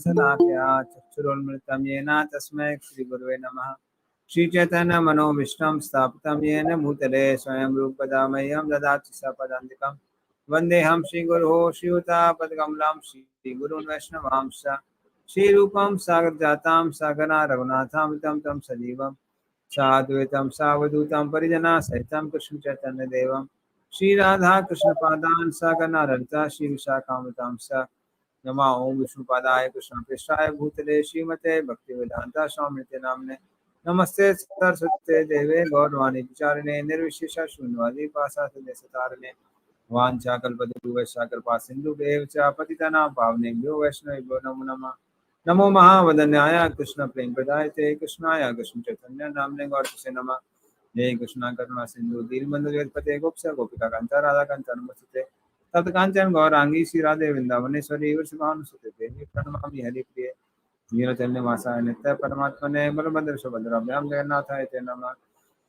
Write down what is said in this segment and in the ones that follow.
सनाख्या चक्षुरुन्मिलितं येन तस्मै श्रीगुरवे नमः। श्रीचैतन्य मनोभीष्टं स्थापितं येन भूतले स्वयं रूपदा मह्यं ददाति सपदान्तिकं। वन्देऽहं श्रीगुरोः श्रीयुतापदकमलं श्रीगुरून् वैष्णवांश्च श्रीरूपं साग्रजातं सगना रघुनाथामितं तं सजीवं साद्वैतं सावधूतं परिजनासहितं कृष्णचैतन्यदेवं श्रीराधा कृष्णपादान् सगना ललिता श्रीविशाखान्वितांश्च नमा ओम विष्णुपादाय कृष्णप्रेष्ठाय भूतले श्रीमते भक्तिवेदांता स्वामिते नामने नमस्ते सरस्वते देवे गौरवाणी विचारिणे निर्विशेष शून्यवादी पासादेशतारिणे वाञ्छाकल्पतरुवैश्च कृपा सिन्धुभ्येव च पतितानां पावनेभ्यो वैष्णवेभ्यो नमो नमः। नमो महावदन्याय कृष्ण प्रेम प्रदायते कृष्णाय कृष्ण चैतन्य नामने गौरसे नमः। जय कृष्णा करुणा सिंधु दीनबंधु जगत्पते गोप्य गोपिका कांता राधा कांता नमस्ते तत्कांचन गौरांगी श्री राधे वृंदावनेश्वरी वृषभानुसुते देवी प्रणमामि हरिप्रिये नीलचंद्र वासाय नित्य परमात्मने बलभद्र सुभद्राभ्याम जगन्नाथाय ते नमः।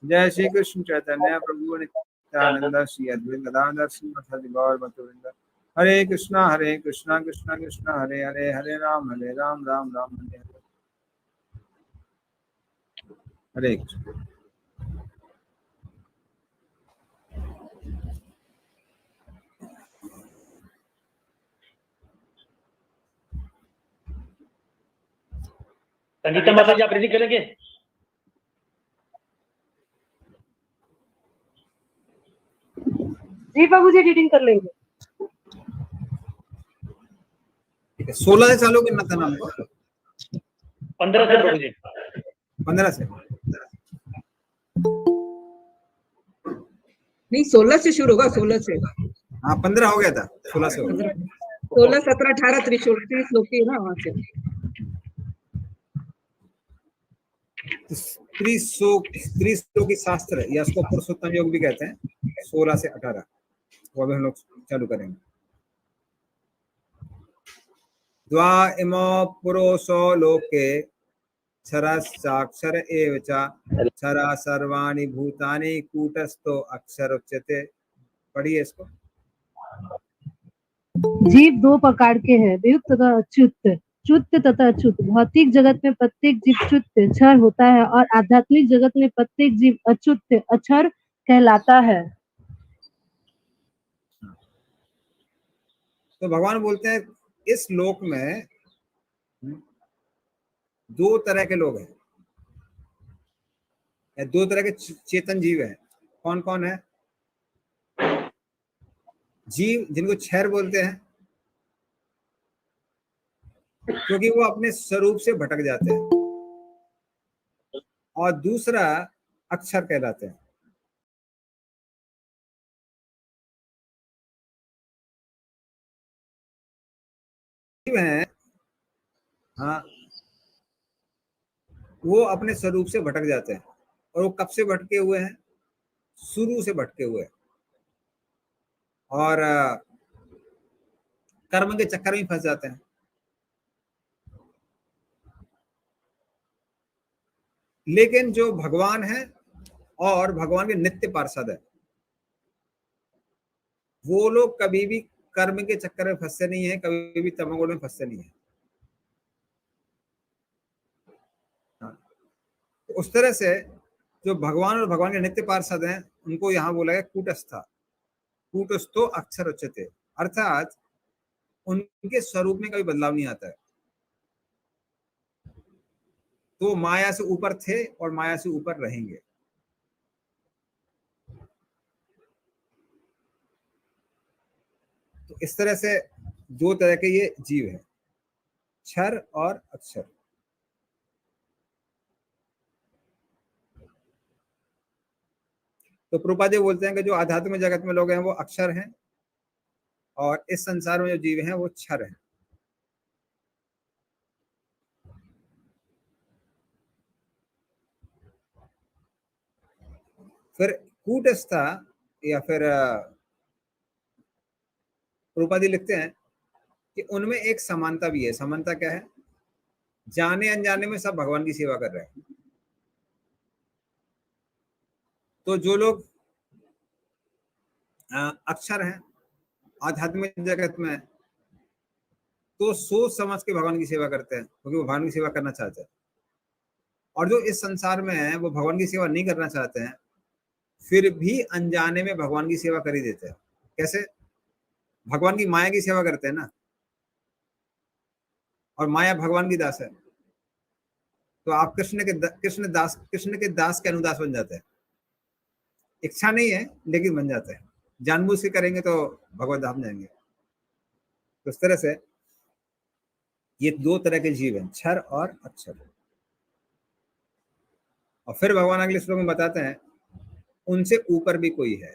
जय श्री कृष्ण चैतन्य प्रभु नित्यानंद श्री अद्वैत गदाधर श्रीमद गौर भक्तवृंद हरे कृष्णा कृष्णा कृष्णा हरे हरे हरे राम राम राम हरे हरे। हरे कृष्ण। संगीता माता जी आप रीडिंग करेंगे? जी बाबू जी रीडिंग कर लेंगे। 16 से चालू करना था नाम को 15 से प्रभु जी 15 से नहीं 16 से शुरू होगा 16 से। हाँ 15 हो गया था 16 से 16 17 18 30 श्लोक की ना वहां से स्त्री की शास्त्र या उसको पुरुषोत्तम योग भी कहते हैं 16 से 18 वो भी हम लोग चालू करेंगे। द्वा इमो पुरुषो लोके क्षरश्चाक्षर एव च क्षरा सर्वाणि भूतानि कूटस्थो अक्षर उच्यते। पढ़िए इसको। जीव दो प्रकार के हैं, वियुक्त तथा अच्युत। च्युत तथा अच्युत। भौतिक जगत में प्रत्येक जीव च्युत क्षर होता है और आध्यात्मिक जगत में प्रत्येक जीव अच्युत अक्षर कहलाता है। तो भगवान बोलते हैं इस लोक में दो तरह के लोग हैं, दो तरह के चेतन जीव हैं। कौन कौन है? जीव जिनको क्षर बोलते हैं क्योंकि वो अपने स्वरूप से भटक जाते हैं, और दूसरा अक्षर कहलाते हैं। जीव हैं हाँ, वो अपने स्वरूप से भटक जाते हैं, और वो कब से भटके हुए हैं? शुरू से भटके हुए हैं, और कर्म के चक्कर में फंस जाते हैं। लेकिन जो भगवान है और भगवान के नित्य पार्षद है, वो लोग कभी भी कर्म के चक्कर में फंसते नहीं है, कभी भी तमोगुण में फंसते नहीं है। तो उस तरह से जो भगवान और भगवान के नित्य पार्षद हैं उनको यहाँ बोला गया कूटस्था। कूटस्थो अक्षर उच्यते, अर्थात उनके स्वरूप में कभी बदलाव नहीं आता है। तो माया से ऊपर थे और माया से ऊपर रहेंगे। तो इस तरह से दो तरह के ये जीव हैं, क्षर और अक्षर। तो प्रभुपाद जी बोलते हैं कि जो आध्यात्मिक जगत में लोग हैं वो अक्षर हैं, और इस संसार में जो जीव हैं वो क्षर हैं। फिर कूटस्था या फिर प्रभुपाद जी लिखते हैं कि उनमें एक समानता भी है। समानता क्या है? जाने अनजाने में सब भगवान की सेवा कर रहे हैं। तो जो लोग अक्षर हैं आध्यात्मिक जगत में, तो सोच समझ के भगवान की सेवा करते हैं, क्योंकि वो भगवान की सेवा करना चाहते हैं। और जो इस संसार में है वो भगवान की सेवा नहीं करना चाहते हैं, फिर भी अनजाने में भगवान की सेवा कर ही देते हैं। कैसे? भगवान की माया की सेवा करते हैं ना, और माया भगवान की दास है, तो आप कृष्ण के दास के अनुदास बन जाते हैं। इच्छा नहीं है लेकिन बन जाते हैं, जानबूझ के करेंगे तो भगवत धाम जाएंगे। तो इस तरह से ये दो तरह के जीव हैं, क्षर और अक्षर। और फिर भगवान अगले श्लोक में बताते हैं उनसे ऊपर भी कोई है।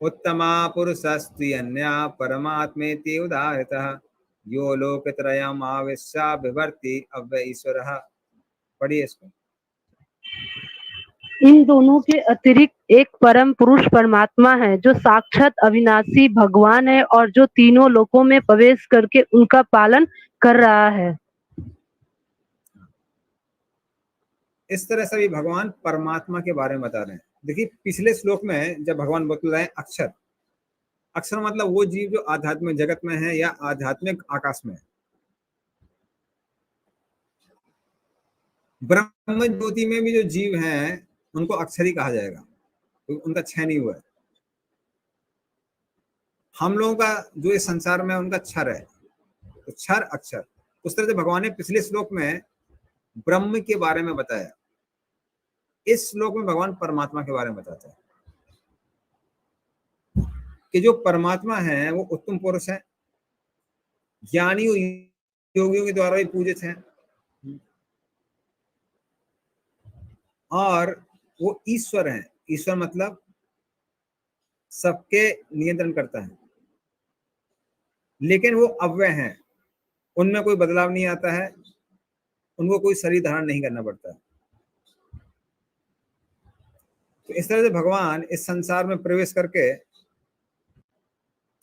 उत्तमा पुरुषस्त्रि अन्या परमात्मेति उदाहृतः यो लोकत्रयम् आविश्य बिभर्ति अव्यय ईश्वरः। पढ़िए इसको। इन दोनों के अतिरिक्त एक परम पुरुष परमात्मा है जो साक्षात अविनाशी भगवान है और जो तीनों लोकों में प्रवेश करके उनका पालन कर रहा है। इस तरह से भी भगवान परमात्मा के बारे में बता रहे हैं। देखिए पिछले श्लोक में जब भगवान बतला रहे हैं अक्षर, अक्षर मतलब वो जीव जो आध्यात्मिक जगत में है या आध्यात्मिक आकाश में है। ब्रह्म ज्योति में भी जो जीव हैं उनको अक्षर ही कहा जाएगा, तो उनका क्षय नहीं हुआ है। हम लोगों का जो इस संसार में उनका क्षर है, तो क्षर अक्षर। उस तरह से भगवान ने पिछले श्लोक में ब्रह्म के बारे में बताया, इस श्लोक में भगवान परमात्मा के बारे में बताते हैं कि जो परमात्मा है वो उत्तम पुरुष है, ज्ञानियों योगियों के द्वारा भी पूजित है, और वो ईश्वर है। ईश्वर मतलब सबके नियंत्रण करता है, लेकिन वो अव्यय है, उनमें कोई बदलाव नहीं आता है, उनको कोई शरीर धारण नहीं करना पड़ता है। तो इस तरह से भगवान इस संसार में प्रवेश करके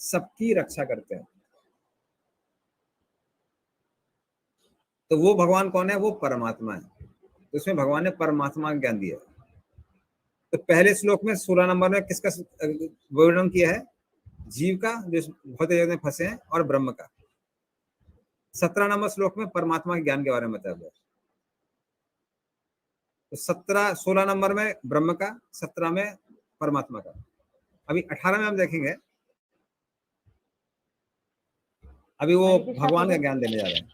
सबकी रक्षा करते हैं। तो वो भगवान कौन है? वो परमात्मा है। तो इसमें भगवान ने परमात्मा का ज्ञान दिया। तो पहले श्लोक में 16 नंबर में किसका वर्णन किया है? जीव का जो भौतिक जगत में फंसे हैं, और ब्रह्म का। 17 नंबर श्लोक में परमात्मा के ज्ञान के बारे में बताया गया। तो 16 नंबर में ब्रह्म का, 17 में परमात्मा का। अभी 18 में हम देखेंगे, अभी वो भगवान का ज्ञान देने जा रहे हैं।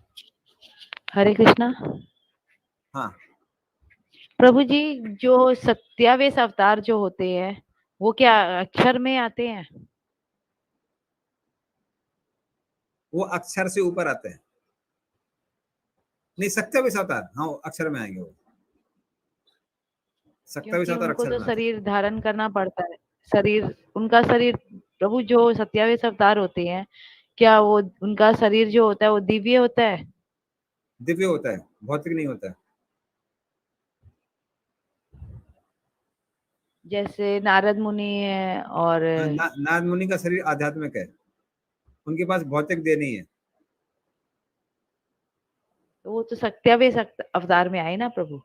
हरे कृष्णा। हाँ प्रभु जी, जो सत्यावेश अवतार जो होते हैं वो क्या अक्षर में आते हैं? वो अक्षर से ऊपर आते हैं। नहीं, सत्यावेश अवतार हाँ वो अक्षर में आएंगे। वो सत्यावेश क्योंकि अवतार उनको अक्षर तो में आते हैं। शरीर धारण करना पड़ता है, उनका शरीर। प्रभु, जो सत्यावेश अवतार होते हैं, क्या वो उनका शरीर जो होता है वो दिव्य होता है? दिव्य होता है, भौतिक नहीं होता है। जैसे नारद मुनि है और नारद मुनि का शरीर आध्यात्मिक है, उनके पास भौतिक देह नहीं है। तो वो तो सत्यावेश अवतार में आए ना प्रभु।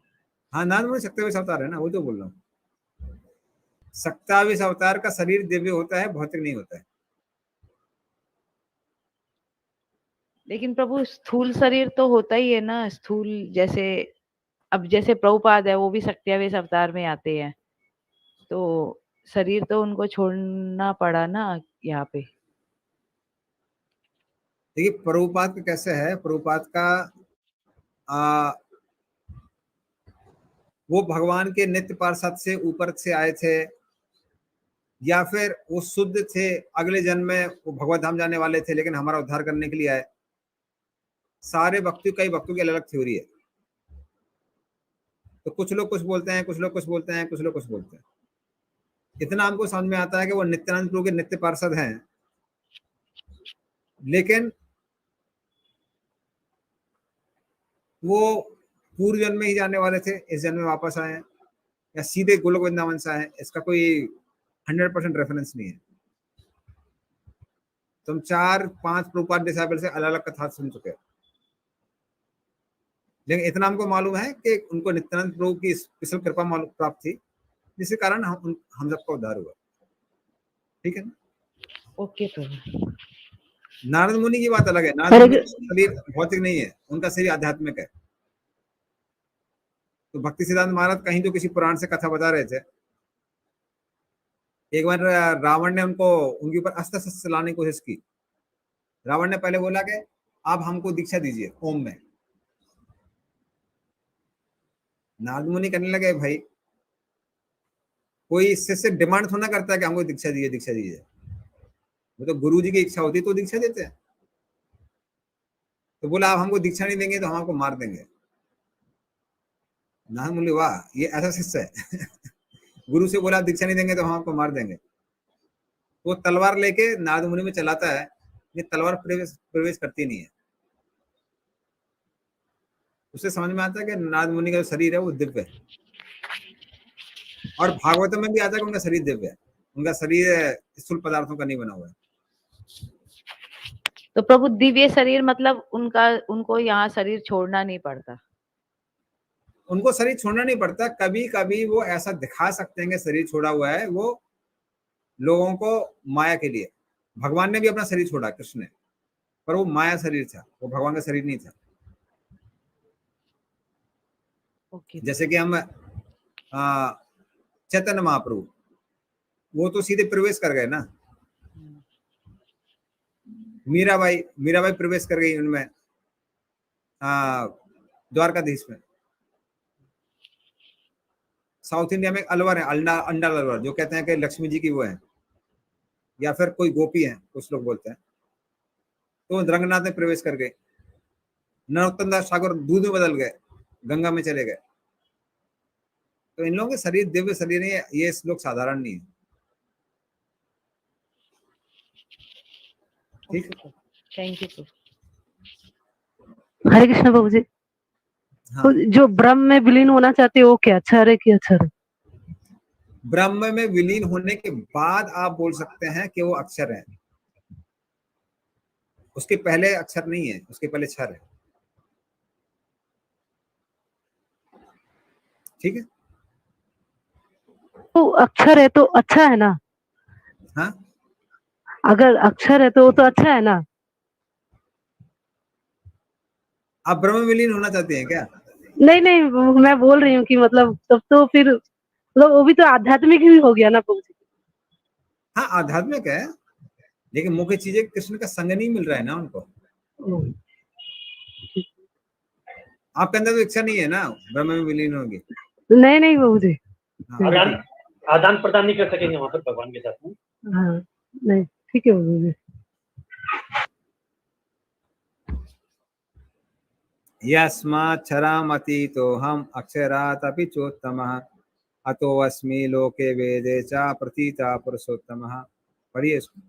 हाँ, नारद मुनि सत्यावेश अवतार है ना, वो तो बोल रहा हूँ। सत्यावेश अवतार का शरीर दिव्य होता है, भौतिक नहीं होता है। लेकिन प्रभु स्थूल शरीर तो होता ही है ना, स्थूल। जैसे अब जैसे प्रभुपाद है, वो भी सत्यावेश अवतार में आते हैं, तो शरीर तो उनको छोड़ना पड़ा ना यहाँ पे। देखिए प्रभुपाद का कैसे है, प्रभुपाद का वो भगवान के नित्य पार्षद से ऊपर से आए थे, या फिर वो शुद्ध थे, अगले जन्म में वो भगवत धाम जाने वाले थे, लेकिन हमारा उद्धार करने के लिए आए। सारे भक्तों, कई भक्तों की अलग अलग थ्योरी है। तो कुछ लोग कुछ बोलते हैं, कुछ लोग कुछ बोलते हैं, कुछ लोग कुछ बोलते हैं। इतना हमको समझ में आता है कि वो नित्यानंद प्रभु के नित्य पार्षद हैं, लेकिन वो पूर्व जन्म में ही जाने वाले थे, इस जन्म में वापस आए हैं, या सीधे गोलोक वृंदावन से आए हैं, इसका कोई 100% रेफरेंस नहीं है। तुम 4-5 प्रभुपाद डिसाइबल से अलग अलग कथा सुन चुके हैं, लेकिन इतना हमको मालूम है कि उनको नित्यानंद प्रभु की स्पेशल कृपा प्राप्त थी, जिसके कारण हम सबका उद्धार हुआ। ठीक है ना? ओके प्रभु। नारद मुनि की बात अलग है। नारद हरे मुनि का शरीर भौतिक नहीं है, उनका शरीर आध्यात्मिक है। तो भक्ति सिद्धांत महाराज कहीं तो किसी पुराण से कथा बता रहे थे। एक बार रावण ने उनको उनके ऊपर अस्त्र शस्त्र चलाने की कोशिश की। रावण ने पहले बोला कि आप हमको दीक्षा दीजिए ओम में। नारद मुनि करने लगे, भाई कोई इससे डिमांड थोड़ा करता है कि हमको दीक्षा दीजिए दीक्षा दीजिए। वो तो गुरु जी की इच्छा होती तो दीक्षा देते हैं। तो बोला आप हमको दीक्षा नहीं देंगे तो हम आपको मार देंगे। नारद मुनि, वाह ये ऐसा शिष्य है। गुरु से बोला दीक्षा नहीं देंगे तो हम आपको मार देंगे। वो तलवार लेके नारद मुनि में चलाता है, ये तलवार प्रवेश करती नहीं है। उससे समझ में आता है कि नारद मुनि का जो शरीर है वो दिव्य है। और भागवतम में भी आता है कि उनका शरीर दिव्य है, उनका शरीर स्थूल पदार्थों का नहीं बना हुआ है। तो प्रभु दिव्य शरीर मतलब उनको यहाँ शरीर छोड़ना नहीं पड़ता। उनको शरीर छोड़ना नहीं पड़ता। कभी कभी वो ऐसा दिखा सकते हैं कि शरीर छोड़ा हुआ है, वो लोगों को माया के लिए। भगवान ने भी अपना शरीर छोड़ा, कृष्ण ने, पर वो माया शरीर था, वो भगवान का शरीर नहीं था। ओके। जैसे कि हम चैतन्य महाप्रभु, वो तो सीधे प्रवेश कर गए ना। मीराबाई प्रवेश कर गई उनमें, द्वारकाधीश में। साउथ इंडिया में अलवर है, अंडा अलवर, जो कहते हैं कि लक्ष्मी जी की वो है, या फिर कोई गोपी है, कुछ लोग बोलते हैं। तो रंगनाथ में प्रवेश कर गए। नरोत्तम दास ठाकुर दूध में बदल गए, गंगा में चले गए। तो इन लोगों के शरीर दिव्य शरीर नहीं है, ये लोग साधारण नहीं है। ठीक, थैंक यू। हरे कृष्ण बाबू जी। हाँ। तो जो ब्रह्म में विलीन होना चाहते हैं वो क्या अक्षर है कि अक्षर है? ब्रह्म में विलीन होने के बाद आप बोल सकते हैं कि वो अक्षर है। उसके पहले अक्षर नहीं है, उसके पहले क्षर है। ठीक है। तो अक्षर है तो अच्छा है ना? हाँ, अगर अक्षर है तो वो तो अच्छा है ना? आप ब्रह्म में विलीन होना चाहते हैं क्या? नहीं नहीं, मैं बोल रही हूँ कि मतलब तब तो फिर मतलब वो भी तो आध्यात्मिक ही हो गया ना बाबू जी। हाँ, आध्यात्मिक है, लेकिन मुख्य चीज है कृष्ण का संग नहीं मिल रहा है ना उनको। आपके अंदर तो इच्छा नहीं है ना ब्रह्म में विलीन होगी। नहीं नहीं बाबू जी। हाँ, आदान प्रदान नहीं कर सकेंगे वहां पर भगवान के साथ में। हाँ नहीं, ठीक है बाबू जी। यस्माक्षरामतीतो हम अक्षरात् अपि चोत्तमः अतो अस्मि लोके वेदे च प्रतीता पुरुषोत्तमः। पढ़िए इसको।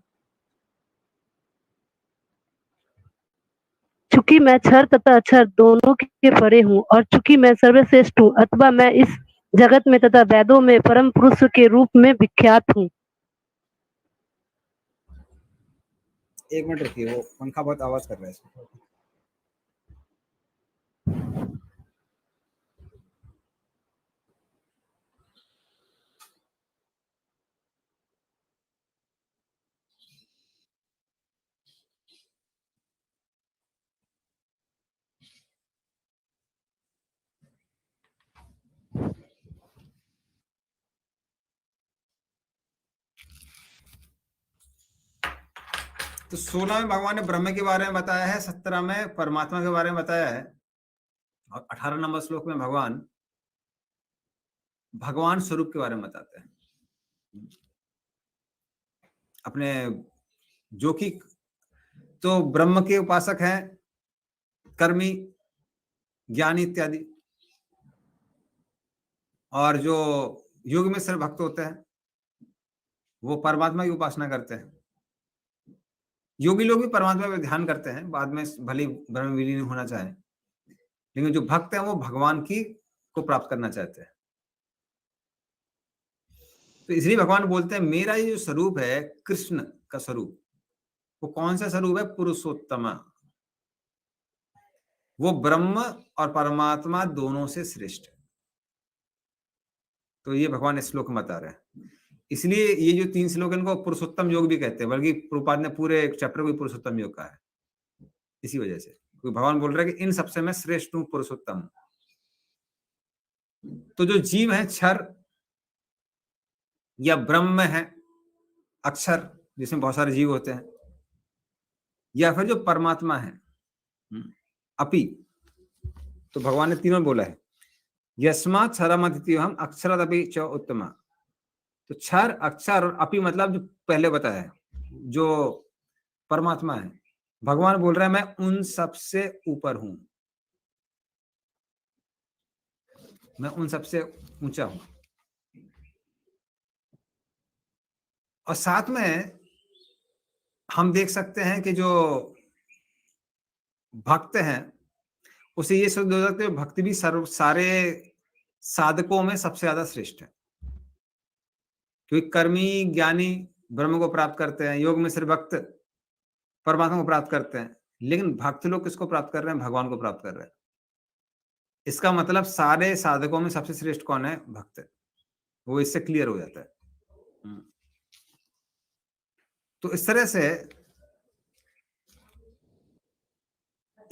चूंकि मैं क्षर तथा अक्षर दोनों के परे हूँ और चूंकि मैं सर्वश्रेष्ठ हूँ अथवा मैं इस जगत में तथा वेदों में परम पुरुष के रूप में विख्यात हूँ। एक मिनट रुकिए, वो पंखा बहुत आवाज कर रहा है इसमें। तो 16 में भगवान ने ब्रह्म के बारे में बताया है, 17 में परमात्मा के बारे में बताया है, और 18 नंबर श्लोक में भगवान स्वरूप के बारे में बताते हैं अपने, जो कि तो ब्रह्म के उपासक हैं, कर्मी, ज्ञानी इत्यादि, और जो योग में सिर्फ भक्त होते हैं वो परमात्मा की उपासना करते हैं। योगी लोग भी परमात्मा पे ध्यान करते हैं, बाद में भले ब्रह्म विलीन होना चाहे, लेकिन जो भक्त हैं वो भगवान की को प्राप्त करना चाहते हैं। तो इसलिए भगवान बोलते हैं मेरा ये जो स्वरूप है कृष्ण का स्वरूप, वो कौन सा स्वरूप है? पुरुषोत्तम। वो ब्रह्म और परमात्मा दोनों से श्रेष्ठ है। तो ये भगवान इस श्लोक में बता रहे हैं। इसलिए ये जो 3 श्लोक इनको पुरुषोत्तम योग भी कहते हैं, बल्कि प्रभुपाद ने पूरे एक चैप्टर को पुरुषोत्तम योग कहा है इसी वजह से, क्योंकि भगवान बोल रहे हैं कि इन सबसे मैं श्रेष्ठ हूं, पुरुषोत्तम हूं। तो जो जीव है क्षर या ब्रह्म है अक्षर, जिसमें बहुत सारे जीव होते हैं, या फिर जो परमात्मा है अपि, तो भगवान ने तीनों बोला है, यस्मात् क्षरमद्वितीयम् अक्षरादपि च उत्तमा। तो क्षर, अक्षर और अपि मतलब जो पहले बताया है, जो परमात्मा है, भगवान बोल रहे हैं मैं उन सबसे ऊपर हूं, मैं उन सबसे ऊंचा हूं। और साथ में हम देख सकते हैं कि जो भक्त हैं उसे ये सिद्ध हो सकते हैं भक्ति भी सारे साधकों में सबसे ज्यादा श्रेष्ठ है, क्योंकि कर्मी ज्ञानी ब्रह्म को प्राप्त करते हैं, योग में सिर्फ भक्त परमात्मा को प्राप्त करते हैं, लेकिन भक्त लोग किसको प्राप्त कर रहे हैं? भगवान को प्राप्त कर रहे हैं। इसका मतलब सारे साधकों में सबसे श्रेष्ठ कौन है? भक्त है। वो इससे क्लियर हो जाता है। तो इस तरह से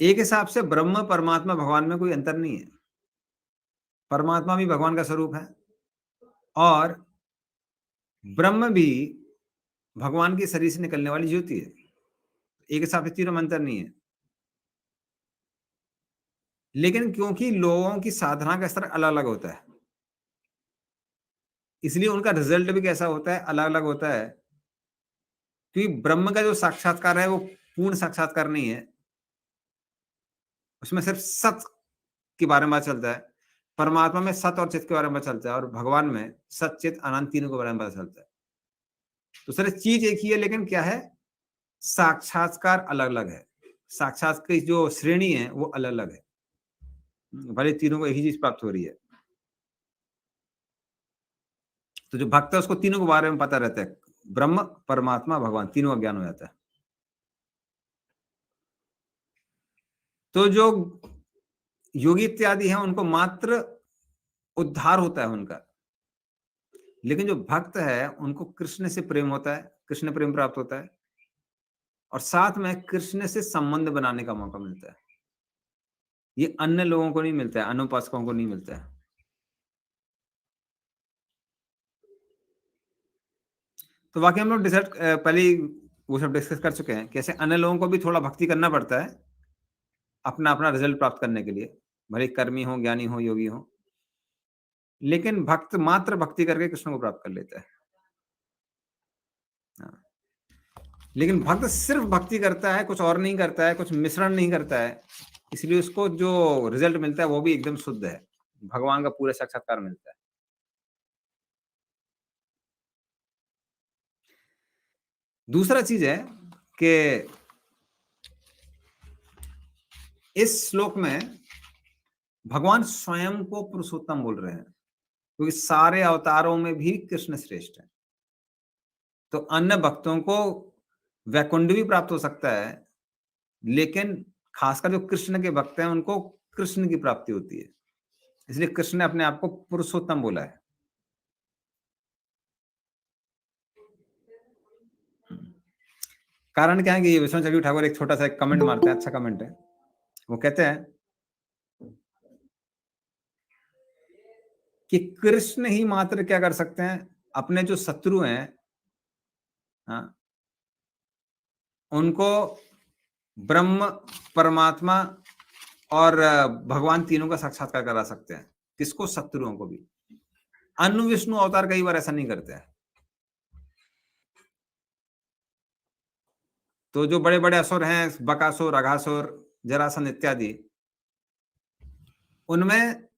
एक हिसाब से ब्रह्म परमात्मा भगवान में कोई अंतर नहीं है। परमात्मा भी भगवान का स्वरूप है और ब्रह्म भी भगवान के शरीर से निकलने वाली ज्योति है। एक हिसाब से तीनों में अंतर नहीं है, लेकिन क्योंकि लोगों की साधना का स्तर अलग अलग होता है, इसलिए उनका रिजल्ट भी कैसा होता है? अलग अलग होता है। क्योंकि ब्रह्म का जो साक्षात्कार है वो पूर्ण साक्षात्कार नहीं है, उसमें सिर्फ सत के बारे में पता चलता है। परमात्मा में सत और चित के बारे में पता चलता है, और भगवान में सत चित अनंत तीनों के बारे में पता चलता है। तो सिर्फ चीज एक ही है, लेकिन क्या है? साक्षात्कार अलग अलग है। साक्षात की जो श्रेणी है वो अलग अलग है, भले तीनों को एक ही चीज प्राप्त हो रही है। तो जो भक्त है उसको तीनों के बारे में पता रहता है, ब्रह्म परमात्मा भगवान तीनों का ज्ञान हो जाता है। तो जो योगी इत्यादि हैं उनको मात्र उद्धार होता है उनका, लेकिन जो भक्त है उनको कृष्ण से प्रेम होता है, कृष्ण प्रेम प्राप्त होता है, और साथ में कृष्ण से संबंध बनाने का मौका मिलता है। ये अन्य लोगों को नहीं मिलता है, अन्य उपासकों को नहीं मिलता है। तो वाकई हम लोग पहले ही वो सब डिस्कस कर चुके हैं, कैसे अन्य लोगों को भी थोड़ा भक्ति करना पड़ता है अपना अपना रिजल्ट प्राप्त करने के लिए, भले कर्मी हो, ज्ञानी हो, योगी हो, लेकिन भक्त मात्र भक्ति करके कृष्ण को प्राप्त कर लेता है। हाँ। लेकिन भक्त सिर्फ भक्ति करता है, कुछ और नहीं करता है, कुछ मिश्रण नहीं करता है, इसलिए उसको जो रिजल्ट मिलता है वो भी एकदम शुद्ध है, भगवान का पूरा साक्षात्कार मिलता है। दूसरा चीज है कि इस श्लोक में भगवान स्वयं को पुरुषोत्तम बोल रहे हैं, क्योंकि सारे अवतारों में भी कृष्ण श्रेष्ठ है। तो अन्य भक्तों को वैकुंठ भी प्राप्त हो सकता है, लेकिन खासकर जो कृष्ण के भक्त हैं उनको कृष्ण की प्राप्ति होती है, इसलिए कृष्ण ने अपने आप को पुरुषोत्तम बोला है। कारण क्या है कि विश्वनाथ चक्रवर्ती ठाकुर एक छोटा सा एक कमेंट मारते हैं, अच्छा कमेंट है। वो कहते हैं कि कृष्ण ही मात्र क्या कर सकते हैं, अपने जो शत्रु हैं, हाँ, उनको ब्रह्म परमात्मा और भगवान तीनों का साक्षात्कार करा सकते हैं। किसको? शत्रुओं को भी। अन्य विष्णु अवतार कई बार ऐसा नहीं करते हैं। तो जो बड़े बड़े असुर हैं, बकासुर, अघासुर, जरासंध इत्यादि, उनमें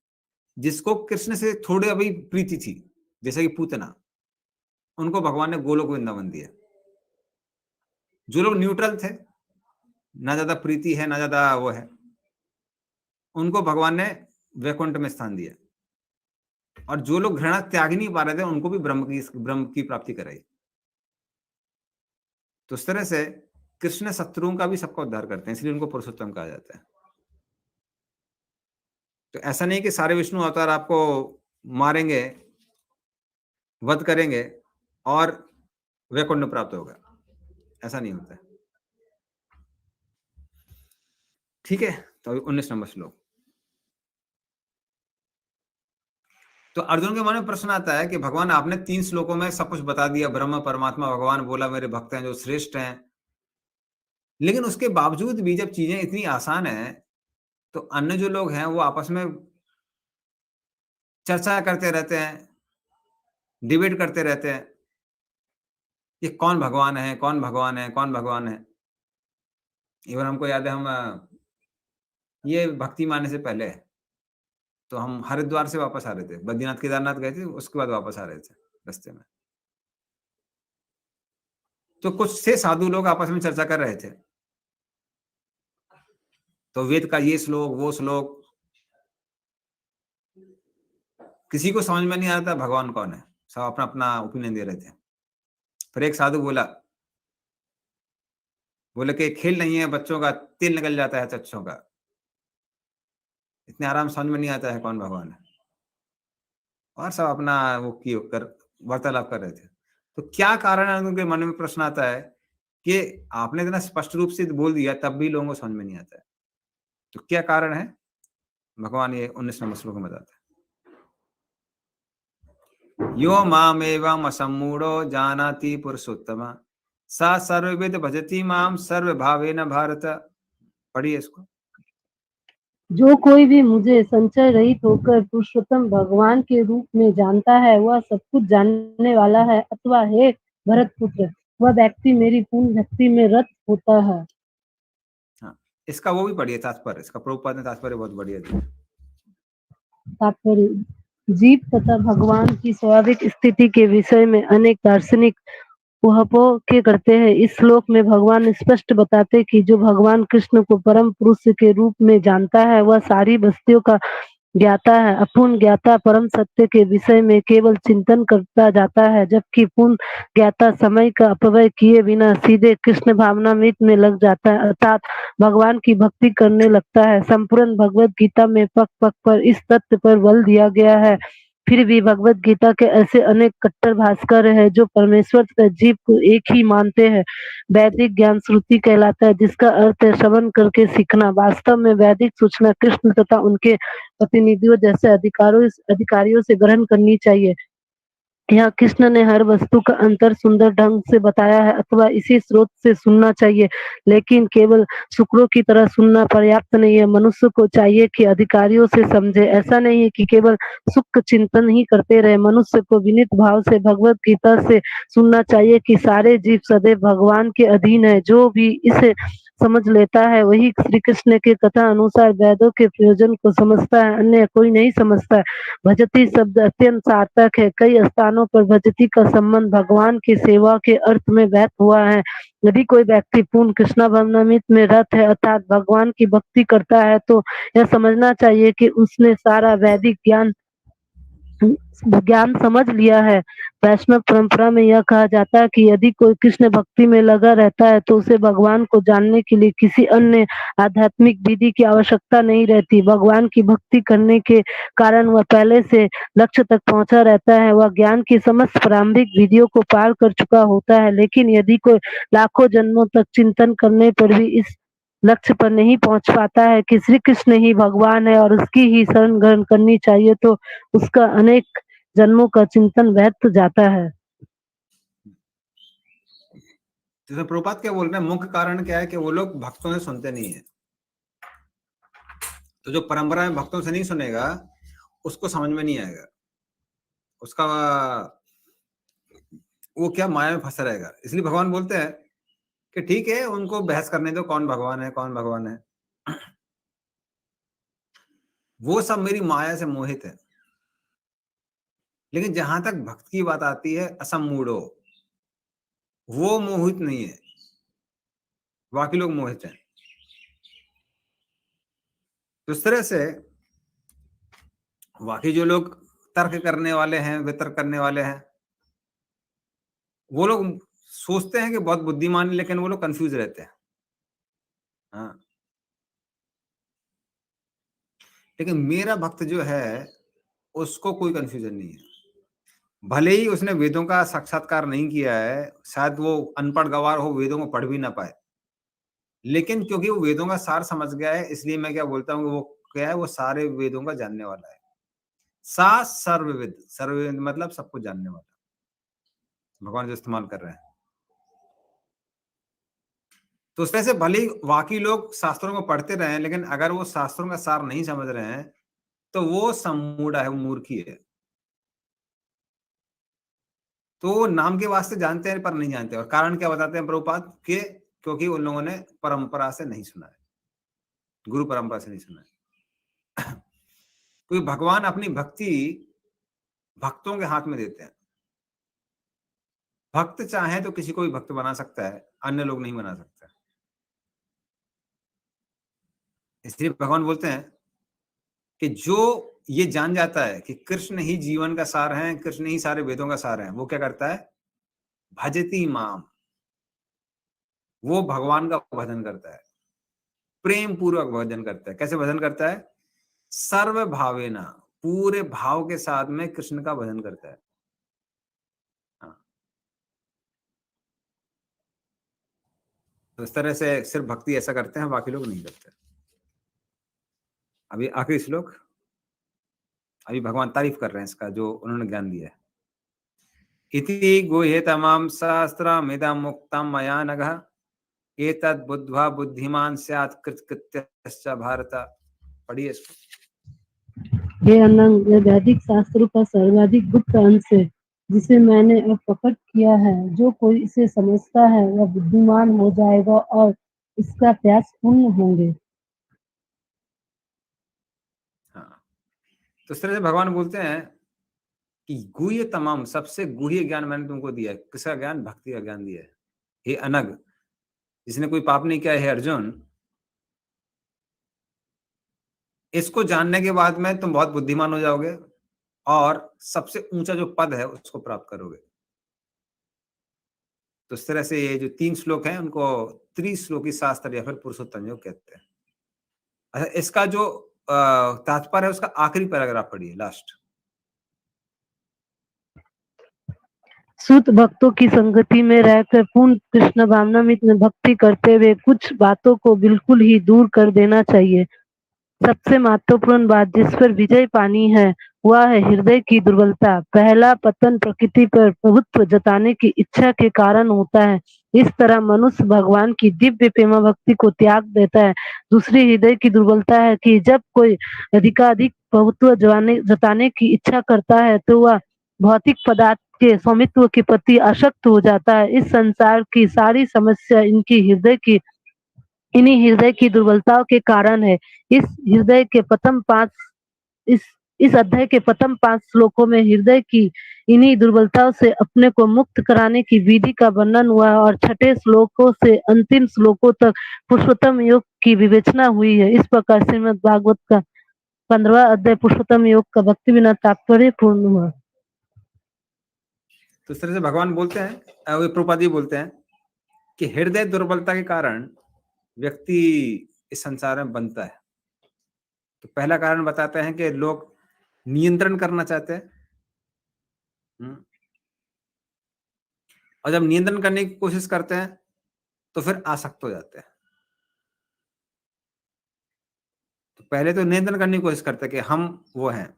जिसको कृष्ण से थोड़ी अभी प्रीति थी, जैसे कि पूतना, उनको भगवान ने गोलोक वृंदावन दिया। जो लोग न्यूट्रल थे, ना ज्यादा प्रीति है ना ज्यादा वो है, उनको भगवान ने वैकुंठ में स्थान दिया, और जो लोग घृणा त्याग नहीं पा रहे थे उनको भी ब्रह्म की प्राप्ति कराई। तो इस तरह से कृष्ण शत्रुओं का भी सबका उद्धार करते हैं, इसलिए उनको पुरुषोत्तम कहा जाता है। तो ऐसा नहीं कि सारे विष्णु अवतार आपको मारेंगे, वध करेंगे, और वैकुंठ प्राप्त होगा, ऐसा नहीं होता है। ठीक है, तो 19 नंबर श्लोक। तो अर्जुन के मन में प्रश्न आता है कि भगवान आपने 3 श्लोकों में सब कुछ बता दिया, ब्रह्म परमात्मा भगवान बोला मेरे भक्त हैं जो श्रेष्ठ हैं, लेकिन उसके बावजूद भी जब चीजें इतनी आसान है तो अन्य जो लोग हैं वो आपस में चर्चा करते रहते हैं, डिबेट करते रहते हैं, ये कौन भगवान है, कौन भगवान है, कौन भगवान है। इवन हमको याद है, हम ये भक्ति मानने से पहले तो हम हरिद्वार से वापस आ रहे थे, बद्रीनाथ केदारनाथ गए थे, उसके बाद वापस आ रहे थे रास्ते में, तो कुछ से साधु लोग आपस में चर्चा कर रहे थे, तो वेद का ये श्लोक वो श्लोक, किसी को समझ में नहीं आता भगवान कौन है, सब अपना अपना ओपिनियन दे रहे थे। फिर एक साधु बोला कि खेल नहीं है बच्चों का, तेल निकल जाता है चच्चों का, इतने आराम समझ में नहीं आता है कौन भगवान है, और सब अपना वो की कर वार्तालाप कर रहे थे। तो क्या कारण है, उनके मन में प्रश्न आता है कि आपने इतना स्पष्ट रूप से बोल दिया तब भी लोगों को समझ में नहीं आता है, तो क्या कारण है? भगवान ये 19 नंबर श्लोक में बताते हैं, यो माम एवं असम्मूढ़ो जानाति पुरुषोत्तम सा सर्वविद भजति माम सर्व भावेन भारत। पढ़िए इसको। जो कोई भी मुझे संचय रहित होकर पुरुषोत्तम भगवान के रूप में जानता है वह सब कुछ जानने वाला है, अथवा हे भरत पुत्र, वह व्यक्ति मेरी पूर्ण भक्ति में रत होता है। हाँ, इसका वो भी पढ़िए तात्पर्य, इसका प्रभुपाद ने तात्पर्य बहुत बढ़िया दिया। तात्पर्य, जीव तथा भगवान की स्वाभाविक स्थिति के विषय में अनेक दार्शनिक ऊहापोह के करते हैं। इस श्लोक में भगवान स्पष्ट बताते कि जो भगवान कृष्ण को परम पुरुष के रूप में जानता है वह सारी वस्तुओं का ज्ञाता है। अपूर्ण ज्ञाता परम सत्य के विषय में केवल चिंतन करता जाता है, जबकि पूर्ण ज्ञाता समय का अपव्यय किए बिना सीधे कृष्ण भावनामृत में लग जाता है, अर्थात भगवान की भक्ति करने लगता है। संपूर्ण भगवत गीता में पग पग पर इस तथ्य पर बल दिया गया है। फिर भी भगवत गीता के ऐसे अनेक कट्टर भास्कर हैं जो परमेश्वर तथा जीव को एक ही मानते हैं। वैदिक ज्ञान श्रुति कहलाता है, जिसका अर्थ है श्रवण करके सीखना। वास्तव में वैदिक सूचना कृष्ण तथा उनके प्रतिनिधियों जैसे अधिकारियों से ग्रहण करनी चाहिए। यहाँ कृष्ण ने हर वस्तु का अंतर सुंदर ढंग से बताया है, अथवा इसी स्रोत से सुनना चाहिए, लेकिन केवल शुक्रों की तरह सुनना पर्याप्त नहीं है। मनुष्य को चाहिए कि अधिकारियों से समझे, ऐसा नहीं है कि केवल सुख चिंतन ही करते रहे। मनुष्य को विनीत भाव से भगवत गीता से सुनना चाहिए कि सारे जीव सदैव भगवान के अधीन है। जो भी इसे समझ लेता है वही श्री कृष्ण के कथा अनुसार वेदों के प्रयोजन को समझता है, अन्य कोई नहीं समझता है। भजती शब्द अत्यंत सार्थक है। कई स्थानों पर भजती का संबंध भगवान की सेवा के अर्थ में व्यक्त हुआ है। यदि कोई व्यक्ति पूर्ण कृष्णा भावनामृत में रत है, अर्थात भगवान की भक्ति करता है, तो यह समझना चाहिए कि उसने सारा वैदिक ज्ञान समझ लिया है। वैष्णव परंपरा में यह कहा जाता है कि यदि कोई कृष्ण भक्ति में लगा रहता है तो उसे भगवान को जानने के लिए किसी अन्य आध्यात्मिक विधि की आवश्यकता नहीं रहती। भगवान की भक्ति करने के कारण वह पहले से लक्ष्य तक पहुंचा रहता है। वह ज्ञान की समस्त प्रारंभिक विधियों को पार कर चुका होता है। लेकिन यदि कोई लाखों जन्मों तक चिंतन करने पर भी इस लक्ष्य पर नहीं पहुंच पाता है कि श्री कृष्ण ही भगवान है और उसकी ही शरण ग्रहण करनी चाहिए, तो उसका अनेक जन्मों का चिंतन व्यर्थ जाता है। तो प्रभुपाद क्या बोल रहे हैं, मुख्य कारण क्या है कि वो लोग भक्तों से सुनते नहीं है। तो जो परंपरा में भक्तों से नहीं सुनेगा उसको समझ में नहीं आएगा, उसका वो क्या माया में फंसा रहेगा। इसलिए भगवान बोलते हैं कि ठीक है उनको बहस करने दो, कौन भगवान है कौन भगवान है, वो सब मेरी माया से मोहित है। लेकिन जहां तक भक्त की बात आती है, असम्मूढ़ो, वो मोहित नहीं है, बाकी लोग मोहित हैं। तो इस तरह से बाकी जो लोग तर्क करने वाले हैं, वितर्क करने वाले हैं, वो लोग सोचते हैं कि बहुत बुद्धिमान है, लेकिन वो लोग कंफ्यूज रहते हैं। हाँ, लेकिन मेरा भक्त जो है उसको कोई कंफ्यूजन नहीं है। भले ही उसने वेदों का साक्षात्कार नहीं किया है, शायद वो अनपढ़ गवार हो, वेदों को पढ़ भी ना पाए, लेकिन क्योंकि वो वेदों का सार समझ गया है, इसलिए मैं क्या बोलता हूँ कि वो क्या है, वो सारे वेदों का जानने वाला है। सा सर्वविद, सर्वविद मतलब सबको जानने वाला भगवान जो इस्तेमाल कर रहे हैं। तो उसमें से भले ही बाकी लोग शास्त्रों को पढ़ते रहे, लेकिन अगर वो शास्त्रों का सार नहीं समझ रहे हैं तो वो सम्मूढ़ है, वो मूर्खी है। तो वो नाम के वास्ते जानते हैं पर नहीं जानते। और कारण क्या बताते हैं प्रभुपाद के, क्योंकि उन लोगों ने परंपरा से नहीं सुना है, गुरु परंपरा से नहीं सुना है। क्योंकि भगवान अपनी भक्ति भक्तों के हाथ में देते हैं। भक्त चाहे तो किसी को भी भक्त बना सकता है, अन्य लोग नहीं बना सकते। इसलिए भगवान बोलते हैं कि जो ये जान जाता है कि कृष्ण ही जीवन का सार है, कृष्ण ही सारे वेदों का सार है, वो क्या करता है, भजती माम, वो भगवान का भजन करता है, प्रेम पूर्वक भजन करता है। कैसे भजन करता है, सर्व भावेना, पूरे भाव के साथ में कृष्ण का भजन करता है। हाँ। तो इस तरह से सिर्फ भक्ति ऐसा करते हैं, बाकी लोग नहीं करते। अभी आखिरी श्लोक, अभी भगवान तारीफ कर रहे हैं इसका जो उन्होंने ज्ञान दिया है। इति गुह्यतमं शास्त्रमिदं मुक्तं मया नघ, एतद् बुद्ध्वा बुद्धिमान् स्यात् कृतकृत्यश्च भारत। पढ़िए इसको। हे अनंग, यह वैदिक शास्त्रों का सर्वाधिक गुप्त अंश है, जिसे मैंने अब प्रकट किया है। जो कोई इसे समझता है वह बुद्धिमान हो जाएगा और इसका प्रयास पूर्ण होंगे। हाँ, तो इस तरह से भगवान बोलते हैं कि गुह्य तमाम, सबसे गुह्य ज्ञान मैंने तुमको दिया है। किसका ज्ञान, भक्ति का ज्ञान दिया है। हे अनग, जिसने कोई पाप नहीं किया है अर्जुन, इसको जानने के बाद में तुम बहुत बुद्धिमान हो जाओगे और सबसे ऊंचा जो पद है उसको प्राप्त करोगे। तो इस तरह से ये जो 3 श्लोक हैं उनको त्रिश्लोकी शास्त्र या फिर पुरुषोत्तम योग कहते हैं। अच्छा, इसका जो तात्पर्य है उसका आखिरी पैराग्राफ पढ़िए, लास्ट। शुद्ध भक्तों की संगति में रहकर पूर्ण कृष्ण भावनामृत में भक्ति करते हुए कुछ बातों को बिल्कुल ही दूर कर देना चाहिए। सबसे महत्वपूर्ण बात जिस पर विजय पानी है वह है हृदय की दुर्बलता। पहला पतन प्रकृति पर प्रभुत्व जताने की इच्छा के कारण होता है। इस तरह मनुष्य भगवान की दिव्य प्रेम भक्ति को त्याग देता है। दूसरी हृदय की दुर्बलता है कि जब कोई अधिकाधिक प्रभुत्व जताने की इच्छा करता है तो वह भौतिक पदार्थ के स्वामित्व के प्रति आसक्त हो जाता है। इस संसार की सारी समस्या इन्हीं हृदय की दुर्बलताओं के कारण है। इस हृदय के प्रथम 5 इस अध्याय के प्रथम 5 श्लोकों में हृदय की इन्हीं दुर्बलताओं से अपने को मुक्त कराने की विधि का वर्णन हुआ है और 6ठे श्लोकों से अंतिम श्लोकों तक पुरुषोत्तम योग की विवेचना हुई है। इस प्रकार श्रीमद् भागवत का 15वां अध्याय पुरुषोत्तम योग का भक्ति बिना तात्पर्य पूर्ण हुआ। तो इस तरह से भगवान बोलते हैं, प्रभुपाद जी बोलते हैं कि हृदय दुर्बलता के कारण व्यक्ति इस संसार में बनता है। तो पहला कारण बताते हैं कि लोग नियंत्रण करना चाहते हैं, और जब नियंत्रण करने की कोशिश करते हैं तो फिर आसक्त हो जाते हैं। तो पहले तो नियंत्रण करने की कोशिश करते हैं कि हम वो हैं,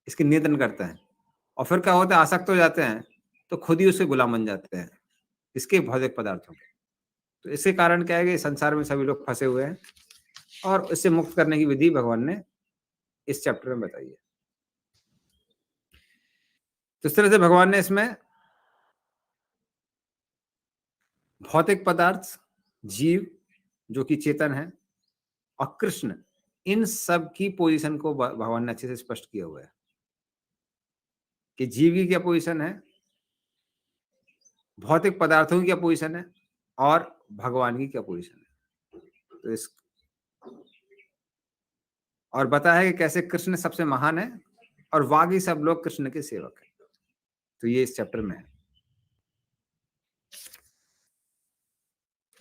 इसके नियंत्रण करते हैं, और फिर क्या होता है, आसक्त हो जाते हैं तो खुद ही उसके गुलाम बन जाते हैं, इसके भौतिक पदार्थों के। तो इसके कारण क्या है कि संसार में सभी लोग फंसे हुए हैं, और इससे मुक्त करने की विधि भगवान ने इस चैप्टर में बताई है। तो इस तरह से भगवान ने इसमें भौतिक पदार्थ, जीव जो कि चेतन है, और कृष्ण, इन सब की पोजीशन को भगवान ने अच्छे से स्पष्ट किया हुआ है कि जीव की क्या पोजीशन है, भौतिक पदार्थों की क्या पोजीशन है, और भगवान की क्या पोजीशन है। तो इस और बताया है कि कैसे कृष्ण सबसे महान है और बाकी सब लोग कृष्ण के सेवक हैं। तो ये इस चैप्टर में है।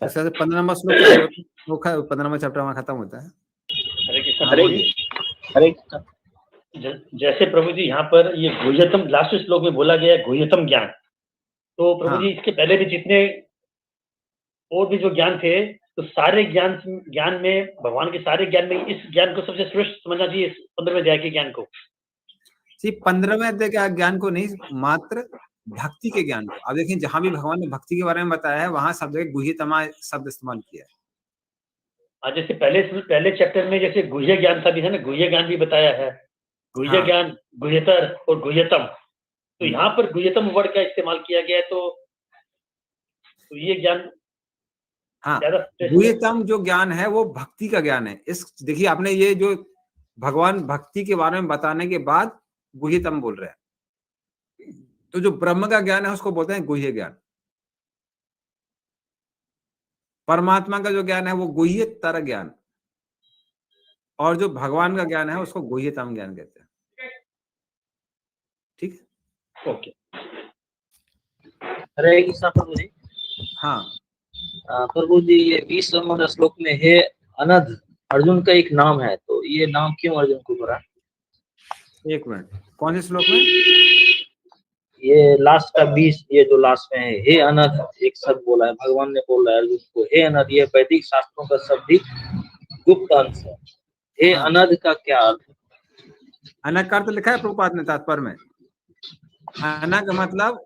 तो 15 नंबर श्लोक 15 नंबर चैप्टर में खत्म होता है। हरे कृष्ण हाँ, प्रभु बोलिए। जी। हरे कृष्ण। जैसे प्रभु जी यहाँ पर ये गुह्यतम लास्ट श्लोक में बोला गया है गुह्यतम ज्ञान, तो प्रभु हाँ। जी इसके पहले भी जितने और भी जो ज्ञान थे, तो सारे ज्ञान में, भगवान के सारे ज्ञान में इस ज्ञान को सबसे श्रेष्ठ समझना चाहिए, इस 15वें अध्याय के ज्ञान को। 15वें अध्याय के ज्ञान को नहीं, मात्र भक्ति के ज्ञान को। अब देखिए जहां भी भगवान ने भक्ति के बारे में बताया है वहां सब जगह गुह्यतमा शब्द इस्तेमाल किया है। जैसे पहले चैप्टर में जैसे गुह्य ज्ञान था भी है ना, गुह्य ज्ञान भी बताया है, गुह्य हाँ। ज्ञान, गुह्यतर और गुह्यतम। तो हम्म। यहाँ पर गुह्यतम वर्ड का इस्तेमाल किया गया है, तो ये ज्ञान हाँ, ज्यादा श्रेष्ठ है। गुह्यतम जो ज्ञान है वो भक्ति का ज्ञान है। इस देखिए आपने ये जो भगवान भक्ति के बारे में बताने के बाद गुह्यतम बोल रहे हैं, तो जो ब्रह्म का ज्ञान है उसको बोलते हैं गुह्य ज्ञान। परमात्मा का जो ज्ञान है वो गुह्यतर ज्ञान, और जो भगवान का ज्ञान है उसको गुह्यतम ज्ञान कहते हैं। ठीक है, ओके। हरे कृष्णा प्रभु जी। हाँ। प्रभु जी ये 20 नंबर श्लोक में हे अनध अर्जुन का एक नाम है, तो ये नाम क्यों अर्जुन को पड़ा? एक मिनट, कौन से श्लोक में? ये लास्ट का 20, ये जो लास्ट में है हे अनध, एक शब्द बोला है भगवान ने, बोला है अर्जुन को हे अनध। ये वैदिक शास्त्रों का शब्दिक गुप्त अंश है। हे हाँ। अनध का क्या अर्थ? अनग का अर्थ लिखा है प्रभुपाद ने तात्पर्य में। अनग मतलब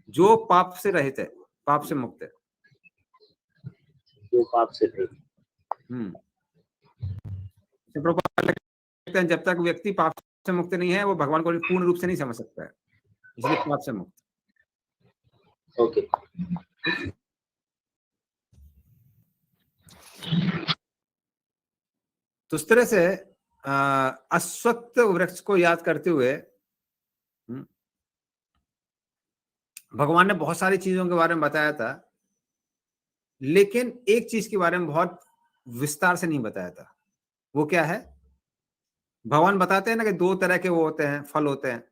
जो पाप से रहित है, पाप से मुक्त है। जो पाप से रहित। प्रभुपाद लिखते हैं जब तक व्यक्ति पाप से मुक्त नहीं है वो भगवान को पूर्ण रूप से नहीं समझ सकता है, इसलिए पाप से मुक्त। ओके। तो इस तरह से अश्वत्थ वृक्ष को याद करते हुए भगवान ने बहुत सारी चीजों के बारे में बताया था, लेकिन एक चीज के बारे में बहुत विस्तार से नहीं बताया था। वो क्या है? भगवान बताते हैं ना कि दो तरह के वो होते हैं, फल होते हैं।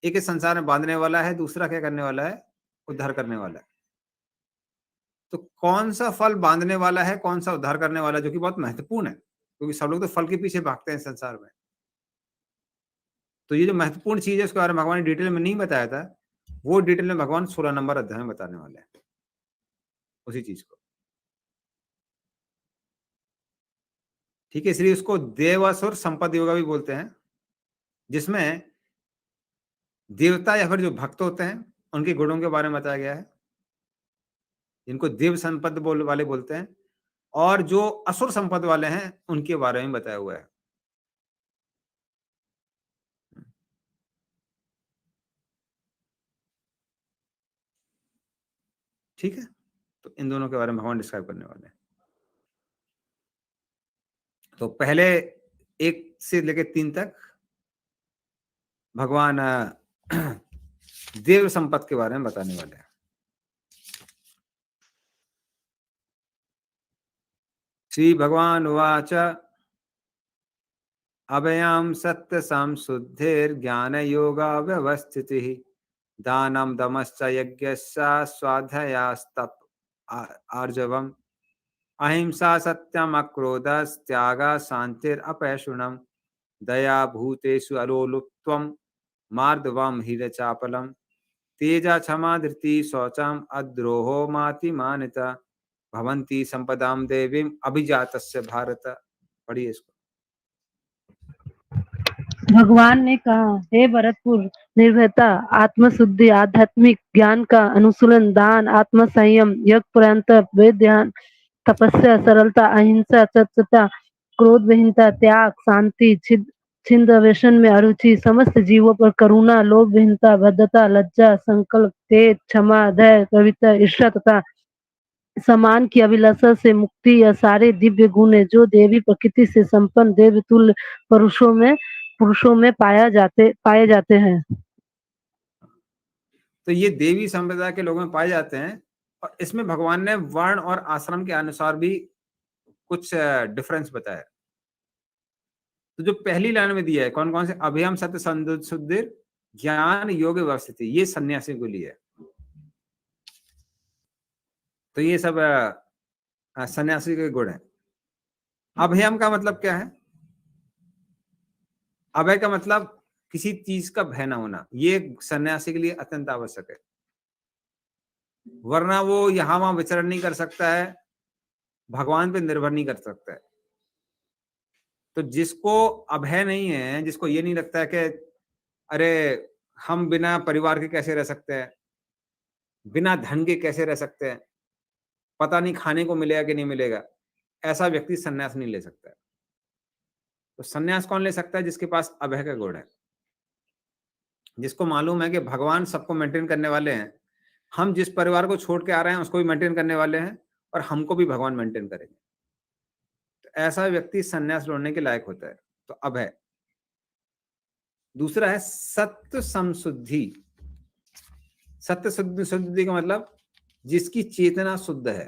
एक इस संसार में बांधने वाला है, दूसरा क्या करने वाला है? उद्धार करने वाला है। तो कौन सा फल बांधने वाला है, कौन सा उद्धार करने वाला है, जो कि बहुत महत्वपूर्ण है, क्योंकि सब लोग तो फल के पीछे भागते हैं संसार में। तो ये जो महत्वपूर्ण चीज है उसके बारे में भगवान ने डिटेल में नहीं बताया था, वो डिटेल में भगवान 16 नंबर अध्याय में बताने वाले हैं उसी चीज को। ठीक है, इसलिए उसको देवासुर संपद योगा भी बोलते हैं, जिसमें देवता या फिर जो भक्त होते हैं उनके गुणों के बारे में बताया गया है, जिनको देव संपद वाले बोलते हैं, और जो असुर संपद वाले हैं उनके बारे में बताया हुआ है। ठीक है, तो इन दोनों के बारे में भगवान डिस्क्राइब करने वाले हैं। तो पहले 1 से लेकर 3 तक भगवान देव संपद के बारे में बताने वाले हैं। श्री भगवान उवाच अभयं सत्य संशुद्धिर्ज्ञान योगा व्यवस्थितिः दानं दमश्च यज्ञश्च स्वाध्यायस्तप आर्जवम् अहिंसा सत्यम अक्रोधस्त्यागा शांतिरपैशुनम् दया भूतेषु अलोलुप्त्वम् मार्दवम् हीरचापलम् तेजा क्षमा धृति शौचम अद्रोहो मातिमानिता भवन्ति संपदाम देवीम अभिजातस्य भारत। पढ़िए इसको। भगवान ने कहा, हे भरतपुर, निर्भयता, आत्मशुद्धि, आध्यात्मिक ज्ञान का अनुशीलन, दान, आत्म संयम, यज्ञ पर्यंत, वेद ध्यान, तपस्या, सरलता, अहिंसा, सत्यता, क्रोध विहीनता, त्याग, शांति, छिंद व्यसन में अरुचि, समस्त जीवों पर करुणा, लोभ विहीनता, भद्रता, लज्जा, संकल्प, तेज, क्षमा, धैर्य, कविता, ईर्ष्या तथा समान की अभिलाषा से मुक्ति, यह सारे दिव्य गुण है जो देवी प्रकृति से संपन्न देवतुल्य पुरुषों में पाए जाते हैं। तो ये देवी संप्रदाय के लोगों में पाए जाते हैं, और इसमें भगवान ने वर्ण और आश्रम के अनुसार भी कुछ डिफरेंस बताया। तो जो पहली लाइन में दिया है कौन कौन से, अभयम सत्य संशुद्धिर ज्ञान योग व्यवस्थिति, ये सन्यासी को लिए है। तो ये सब सन्यासी के गुण है। अभयम का मतलब क्या है? अभय का मतलब किसी चीज का भय ना होना, ये सन्यासी के लिए अत्यंत आवश्यक है, वरना वो यहां वहां विचरण नहीं कर सकता है, भगवान पे निर्भर नहीं कर सकता है। तो जिसको अभय नहीं है, जिसको ये नहीं लगता है कि अरे हम बिना परिवार के कैसे रह सकते हैं, बिना धन के कैसे रह सकते हैं, पता नहीं खाने को मिलेगा कि नहीं मिलेगा, ऐसा व्यक्ति सन्यास नहीं ले सकता है। तो सन्यास कौन ले सकता है? जिसके पास अभय का गुण है, जिसको मालूम है कि भगवान सबको मेंटेन करने वाले हैं, हम जिस परिवार को छोड़ के आ रहे हैं उसको भी मेंटेन करने वाले हैं और हमको भी भगवान मेंटेन करेंगे। तो ऐसा व्यक्ति सन्यास लेने के लायक होता है। तो अभय। दूसरा है सत्य संशुद्धि। सत्य शुद्धि का मतलब जिसकी चेतना शुद्ध है।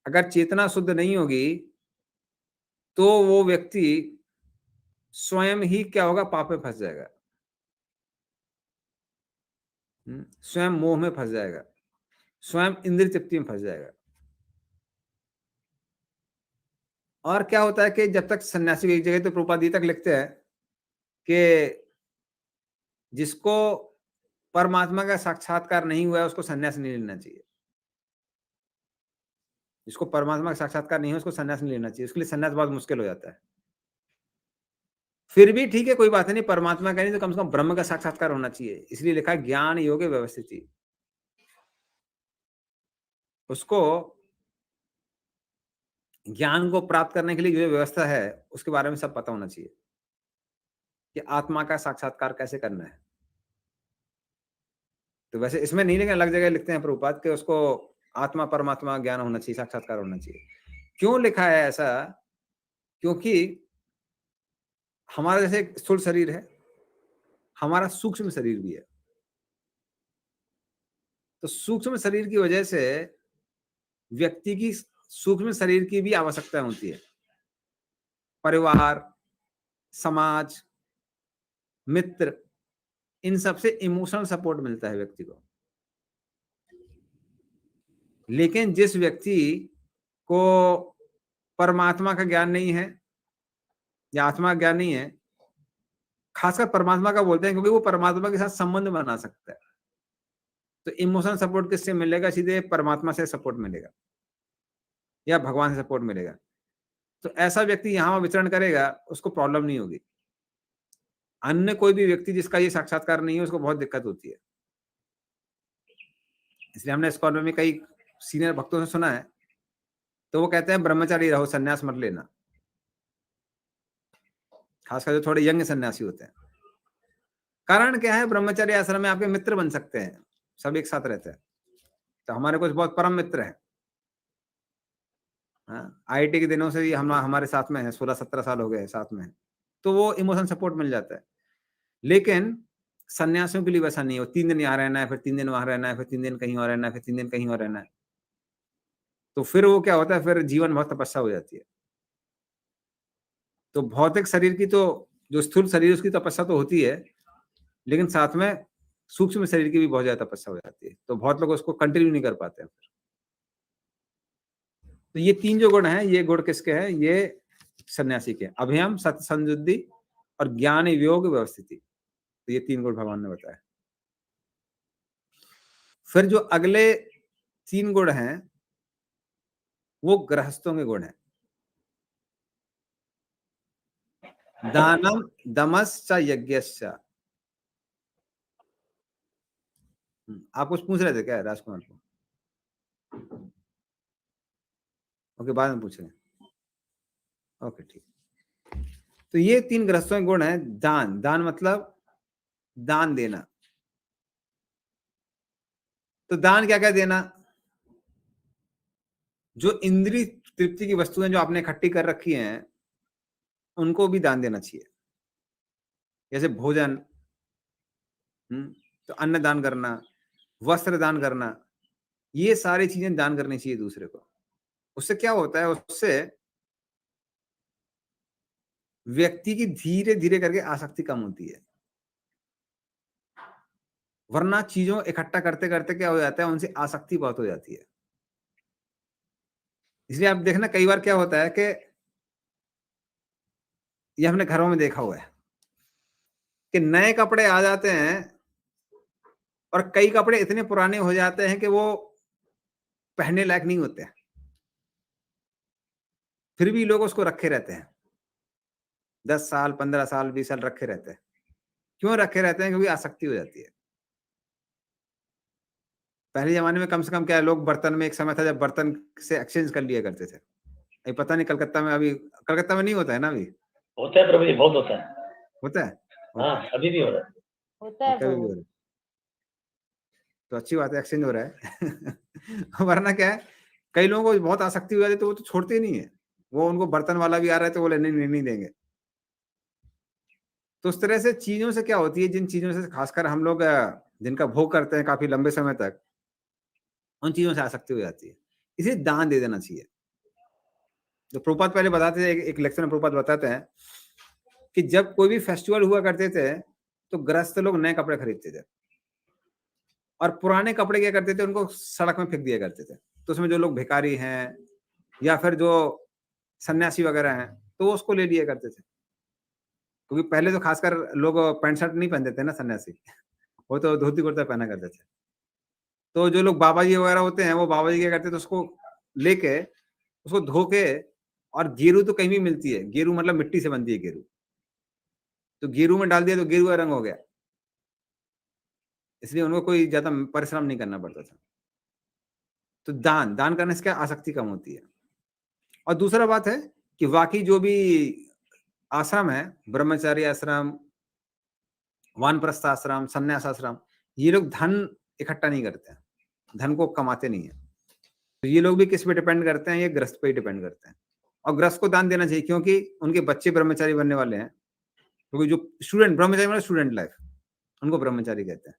अगर चेतना शुद्ध नहीं होगी तो वो व्यक्ति स्वयं ही क्या होगा, पाप में फंस जाएगा, स्वयं मोह में फंस जाएगा, स्वयं इंद्रिय तृप्ति में फंस जाएगा। और क्या होता है कि जब तक सन्यासी एक जगह तो प्रभुपाद तक लिखते हैं कि जिसको परमात्मा का साक्षात्कार नहीं हुआ है उसको सन्यास नहीं लेना चाहिए। जिसको परमात्मा का साक्षात्कार नहीं है उसको सन्यास नहीं लेना चाहिए, उसके लिए सन्यास बहुत मुश्किल हो जाता है। फिर भी ठीक है, कोई बात नहीं, परमात्मा का नहीं तो कम से कम ब्रह्म का साक्षात्कार होना चाहिए, इसलिए लिखा ज्ञान योग व्यवस्थिति। उसको ज्ञान को प्राप्त करने के लिए जो व्यवस्था है उसके बारे में सब पता होना चाहिए कि आत्मा का साक्षात्कार कैसे करना है। तो वैसे इसमें नहीं, लेकिन अलग जगह लिखते हैं प्रभुपाद के उसको आत्मा परमात्मा ज्ञान होना चाहिए, साक्षात्कार होना चाहिए। क्यों लिखा है ऐसा? क्योंकि हमारा जैसे स्थूल शरीर है, हमारा सूक्ष्म शरीर भी है। तो सूक्ष्म शरीर की वजह से व्यक्ति की सूक्ष्म शरीर की भी आवश्यकता होती है। परिवार, समाज, मित्र, इन सबसे इमोशनल सपोर्ट मिलता है व्यक्ति को। लेकिन जिस व्यक्ति को परमात्मा का ज्ञान नहीं है या आत्मा का ज्ञान नहीं है, खासकर परमात्मा का बोलते हैं क्योंकि वो परमात्मा के साथ संबंध बना सकता है, तो इमोशनल सपोर्ट किससे मिलेगा? सीधे परमात्मा से सपोर्ट मिलेगा या भगवान से सपोर्ट मिलेगा। तो ऐसा व्यक्ति यहां विचरण करेगा, उसको प्रॉब्लम नहीं होगी। अन्य कोई भी व्यक्ति जिसका ये साक्षात्कार नहीं है उसको बहुत दिक्कत होती है। इसलिए हमने इस कॉर्नर में कई सीनियर भक्तों से सुना है, तो वो कहते हैं ब्रह्मचारी रहो, सन्यास मत लेना, खासकर जो थोड़े यंग सन्यासी होते हैं। कारण क्या है? ब्रह्मचर्य आश्रम में आपके मित्र बन सकते हैं, सब एक साथ रहते हैं। तो हमारे कुछ बहुत परम मित्र हैं, आईआईटी के दिनों से ही हम हमारे साथ में है, 16-17 साल हो गए साथ में है, तो वो इमोशन सपोर्ट मिल जाता है। लेकिन सन्यासियों के लिए वैसा नहीं हो, 3 दिन यहाँ रहना है, फिर 3 दिन वहां रहना है, फिर 3 दिन कहीं और रहना है, फिर 3 दिन कहीं और रहना है। तो फिर वो क्या होता है, फिर जीवन बहुत तपस्या हो जाती है। तो भौतिक शरीर की तो, जो स्थूल शरीर उसकी तपस्या तो होती है, लेकिन साथ में सूक्ष्म शरीर की भी बहुत ज्यादा तपस्या हो जाती है। तो बहुत लोग उसको कंटिन्यू नहीं कर पाते हैं। तो ये 3 जो गुण हैं, ये गुण किसके हैं? ये सन्यासी के, अभयम, सत्य संशुद्धि और ज्ञान योग व्यवस्थिति। तो ये 3 गुण भगवान ने बताया। फिर जो अगले 3 गुण हैं वो गृहस्थों के गुण हैं। दानम दमश्च यज्ञश्च। आप कुछ पूछ रहे थे क्या राजकुमार को? ओके, बाद में पूछ रहे हैं। ओके, ठीक। तो ये 3 गृहस्थों के गुण हैं। दान, दान मतलब दान देना। तो दान क्या क्या देना? जो इंद्रिय तृप्ति की वस्तुएं जो आपने इकट्ठी कर रखी हैं उनको भी दान देना चाहिए। जैसे भोजन, तो अन्न दान करना, वस्त्र दान करना, ये सारी चीजें दान करनी चाहिए दूसरे को। उससे क्या होता है? उससे व्यक्ति की धीरे धीरे करके आसक्ति कम होती है। वरना चीजों इकट्ठा करते करते क्या हो जाता है, उनसे आसक्ति बहुत हो जाती है। इसलिए आप देखना कई बार क्या होता है कि ये हमने घरों में देखा हुआ है कि नए कपड़े आ जाते हैं और कई कपड़े इतने पुराने हो जाते हैं कि वो पहनने लायक नहीं होते हैं, फिर भी लोग उसको रखे रहते हैं। 10 साल, 15 साल, 20 साल रखे रहते हैं। क्यों रखे रहते हैं? क्योंकि आसक्ति हो जाती है। पहले जमाने में कम से कम क्या है, लोग बर्तन में, एक समय था जब बर्तन से एक्सचेंज कर लिया करते थे। ये पता नहीं कलकत्ता में, अभी कलकत्ता में नहीं होता है ना? अभी होता है प्रभु जी, बहुत होता है। होता है? हाँ, अभी भी हो रहा है। होता है कभी भी हो प्रभु। रहा है। तो अच्छी बात है, एक्सचेंज हो रहा है। वरना क्या है, कई लोगों को बहुत आसक्ति हो जाती है तो वो तो छोड़ते ही नहीं है। वो उनको बर्तन वाला भी आ रहा है तो बोले नहीं देंगे। तो उस तरह से चीजों से क्या होती है, जिन चीजों से खासकर हम लोग जिनका भोग करते हैं काफी लंबे समय तक, उन चीजों से आसक्ति हो जाती है। इसे दान दे देना चाहिए। तो प्रभुपाद पहले बताते थे, एक लेक्चर में प्रभुपाद बताते हैं कि जब कोई भी फेस्टिवल हुआ करते थे तो गृहस्थ लोग नए कपड़े खरीदते थे और पुराने कपड़े क्या करते थे, उनको सड़क में फेंक दिया करते थे। तो उसमें जो लोग भिखारी हैं या फिर जो सन्यासी वगैरह हैं तो वो उसको ले लिया करते थे, क्योंकि पहले तो खासकर लोग पैंट शर्ट नहीं पहनते थे ना सन्यासी, वो तो धोती कुर्ता पहना करते थे। तो जो लोग बाबा जी वगैरह होते हैं, वो बाबा जी क्या करते थे, उसको लेके उसको धो के, और गेरू तो कहीं भी मिलती है, गेरू मतलब मिट्टी से बनती है गेरू, तो गेरू में डाल दिया तो गेरू का रंग हो गया। इसलिए उनको कोई ज्यादा परिश्रम नहीं करना पड़ता था। तो दान करने से क्या आसक्ति कम होती है। और दूसरा बात है कि वाकई जो भी आश्रम है, ब्रह्मचारी आश्रम, वानप्रस्थ आश्रम, संन्यास आश्रम, ये लोग धन इकट्ठा नहीं करते हैं, धन को कमाते नहीं है। तो ये लोग भी किस पे डिपेंड करते हैं? ये गृहस्थ पे ही डिपेंड करते हैं। और गृहस्थ को दान देना चाहिए, क्योंकि उनके बच्चे ब्रह्मचारी बनने वाले हैं। क्योंकि जो स्टूडेंट, ब्रह्मचारी मतलब स्टूडेंट लाइफ, उनको ब्रह्मचारी कहते हैं।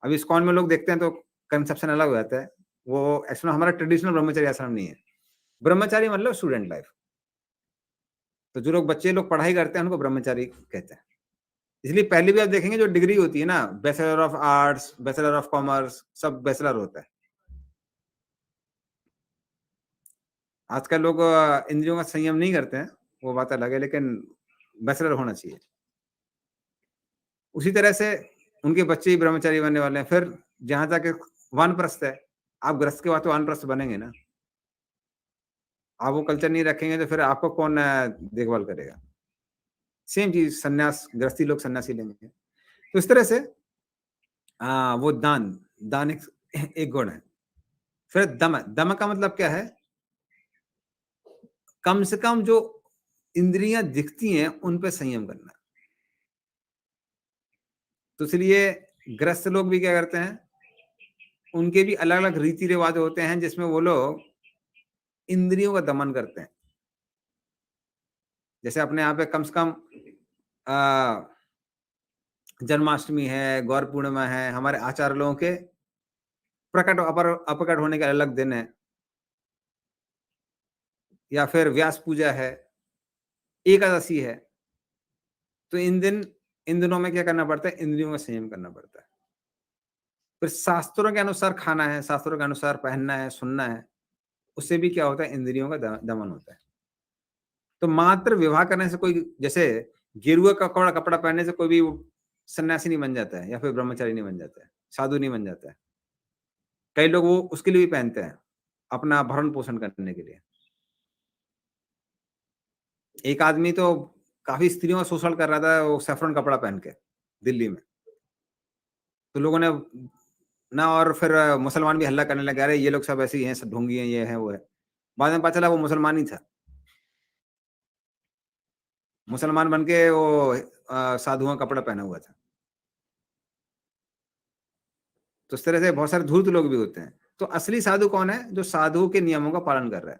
अभी इस्कॉन में लोग देखते हैं तो कंसेप्शन अलग हो जाता है। वो एक्चुअली हमारा ट्रेडिशनल ब्रह्मचारी आश्रम नहीं है। ब्रह्मचारी मतलब स्टूडेंट लाइफ। तो जो लोग बच्चे लोग पढ़ाई करते हैं उनको ब्रह्मचारी कहते हैं। इसलिए पहले भी आप देखेंगे जो डिग्री होती है ना, bachelor of arts, bachelor of commerce, सब बैचलर होता है। आजकल लोग इंद्रियों का संयम नहीं करते हैं, वो बात अलग है, लेकिन बैचलर होना चाहिए। उसी तरह से उनके बच्चे ही ब्रह्मचारी बनने वाले हैं। फिर जहां तक वानप्रस्थ है, आप गृहस्थ के बाद तो वानप्रस्थ बनेंगे ना। आप वो कल्चर नहीं रखेंगे तो फिर आपको कौन देखभाल करेगा? सेम चीज सन्यास, गृहस्थी लोग सन्यासी लेंगे। तो इस तरह से वो दान एक गुण है। फिर दम का मतलब क्या है? कम से कम जो इंद्रियां दिखती हैं उन पे संयम करना। तो इसलिए गृहस्थ लोग भी क्या करते हैं, उनके भी अलग अलग रीति रिवाज होते हैं जिसमें वो लोग इंद्रियों का दमन करते हैं। जैसे अपने यहाँ पे कम से कम जन्माष्टमी है, गौर पूर्णिमा है, हमारे आचार्य लोगों के प्रकट अपकट होने के अलग दिन है, या फिर व्यास पूजा है, एकादशी है। तो इन दिनों में क्या करना पड़ता है? इंद्रियों का संयम करना पड़ता है। फिर शास्त्रों के अनुसार खाना है, शास्त्रों के अनुसार पहनना है, सुनना है, उससे भी क्या होता है? इंद्रियों का दमन होता है। तो मात्र विवाह करने से कोई, जैसे गेरुआ का कपड़ा पहनने से कोई भी सन्यासी नहीं बन जाता है, या फिर ब्रह्मचारी नहीं बन जाता है, साधु नहीं बन जाता है। कई लोग वो उसके लिए भी पहनते हैं, अपना भरण पोषण करने के लिए। एक आदमी तो काफी स्त्रियों का शोषण कर रहा था, वो सैफरन कपड़ा पहन के दिल्ली में। तो लोगों ने ना, और फिर मुसलमान भी हल्ला करने लगे, अरे ये लोग सब ऐसे ही हैं, सब ढोंगी हैं, ये है वो है। बाद में पता चला वो मुसलमान ही था, मुसलमान बन के वो साधुओं का कपड़ा पहना हुआ था। तो इस तरह से बहुत सारे धूर्त लोग भी होते हैं। तो असली साधु कौन है? जो साधु के नियमों का पालन कर रहा है।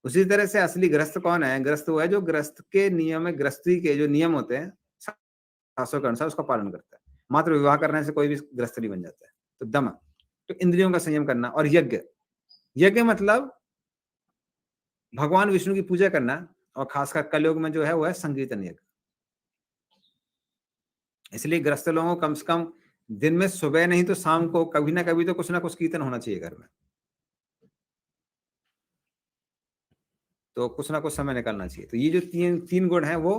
उसी तरह से असली गृहस्थ कौन है? गृहस्थ वो है जो गृहस्थ के नियम में, गृहस्थी के जो नियम होते हैं शास्त्रों के अनुसार उसका पालन करता है। मात्र विवाह करने से कोई भी गृहस्थ नहीं बन जाता है। तो दम, तो इंद्रियों का संयम करना। और यज्ञ मतलब भगवान विष्णु की पूजा करना, और खासकर कलयुग में जो है वो है संकीर्तन यज्ञ। इसलिए गृहस्थ लोगों को कम से कम दिन में सुबह नहीं तो शाम को कभी ना कभी तो कुछ ना कुछ कीर्तन होना चाहिए घर में। तो कुछ ना कुछ समय निकालना चाहिए। तो ये जो तीन गुण हैं वो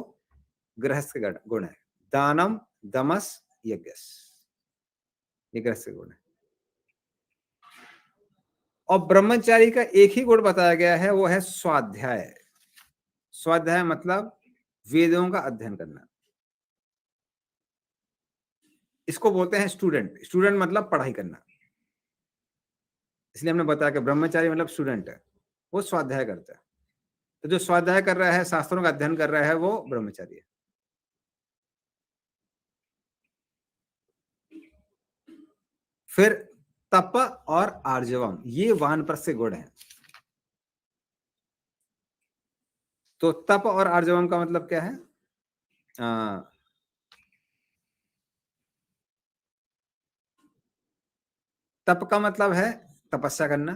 गृहस्थ के गुण है। दानम, दमस, यज्ञस, ये गृहस्थ के गुण है। और ब्रह्मचारी का एक ही गुण बताया गया है, वो है स्वाध्याय। स्वाध्याय मतलब वेदों का अध्ययन करना। इसको बोलते हैं स्टूडेंट। स्टूडेंट मतलब पढ़ाई करना। इसलिए हमने बताया कि ब्रह्मचारी मतलब स्टूडेंट है, वो स्वाध्याय करता है। तो जो स्वाध्याय कर रहा है, शास्त्रों का अध्ययन कर रहा है, वो ब्रह्मचारी है। फिर तप और आर्जवम, ये वानप्रस्थ से गुण है। तो तप और आर्जवम का मतलब क्या है? तप का मतलब है तपस्या करना।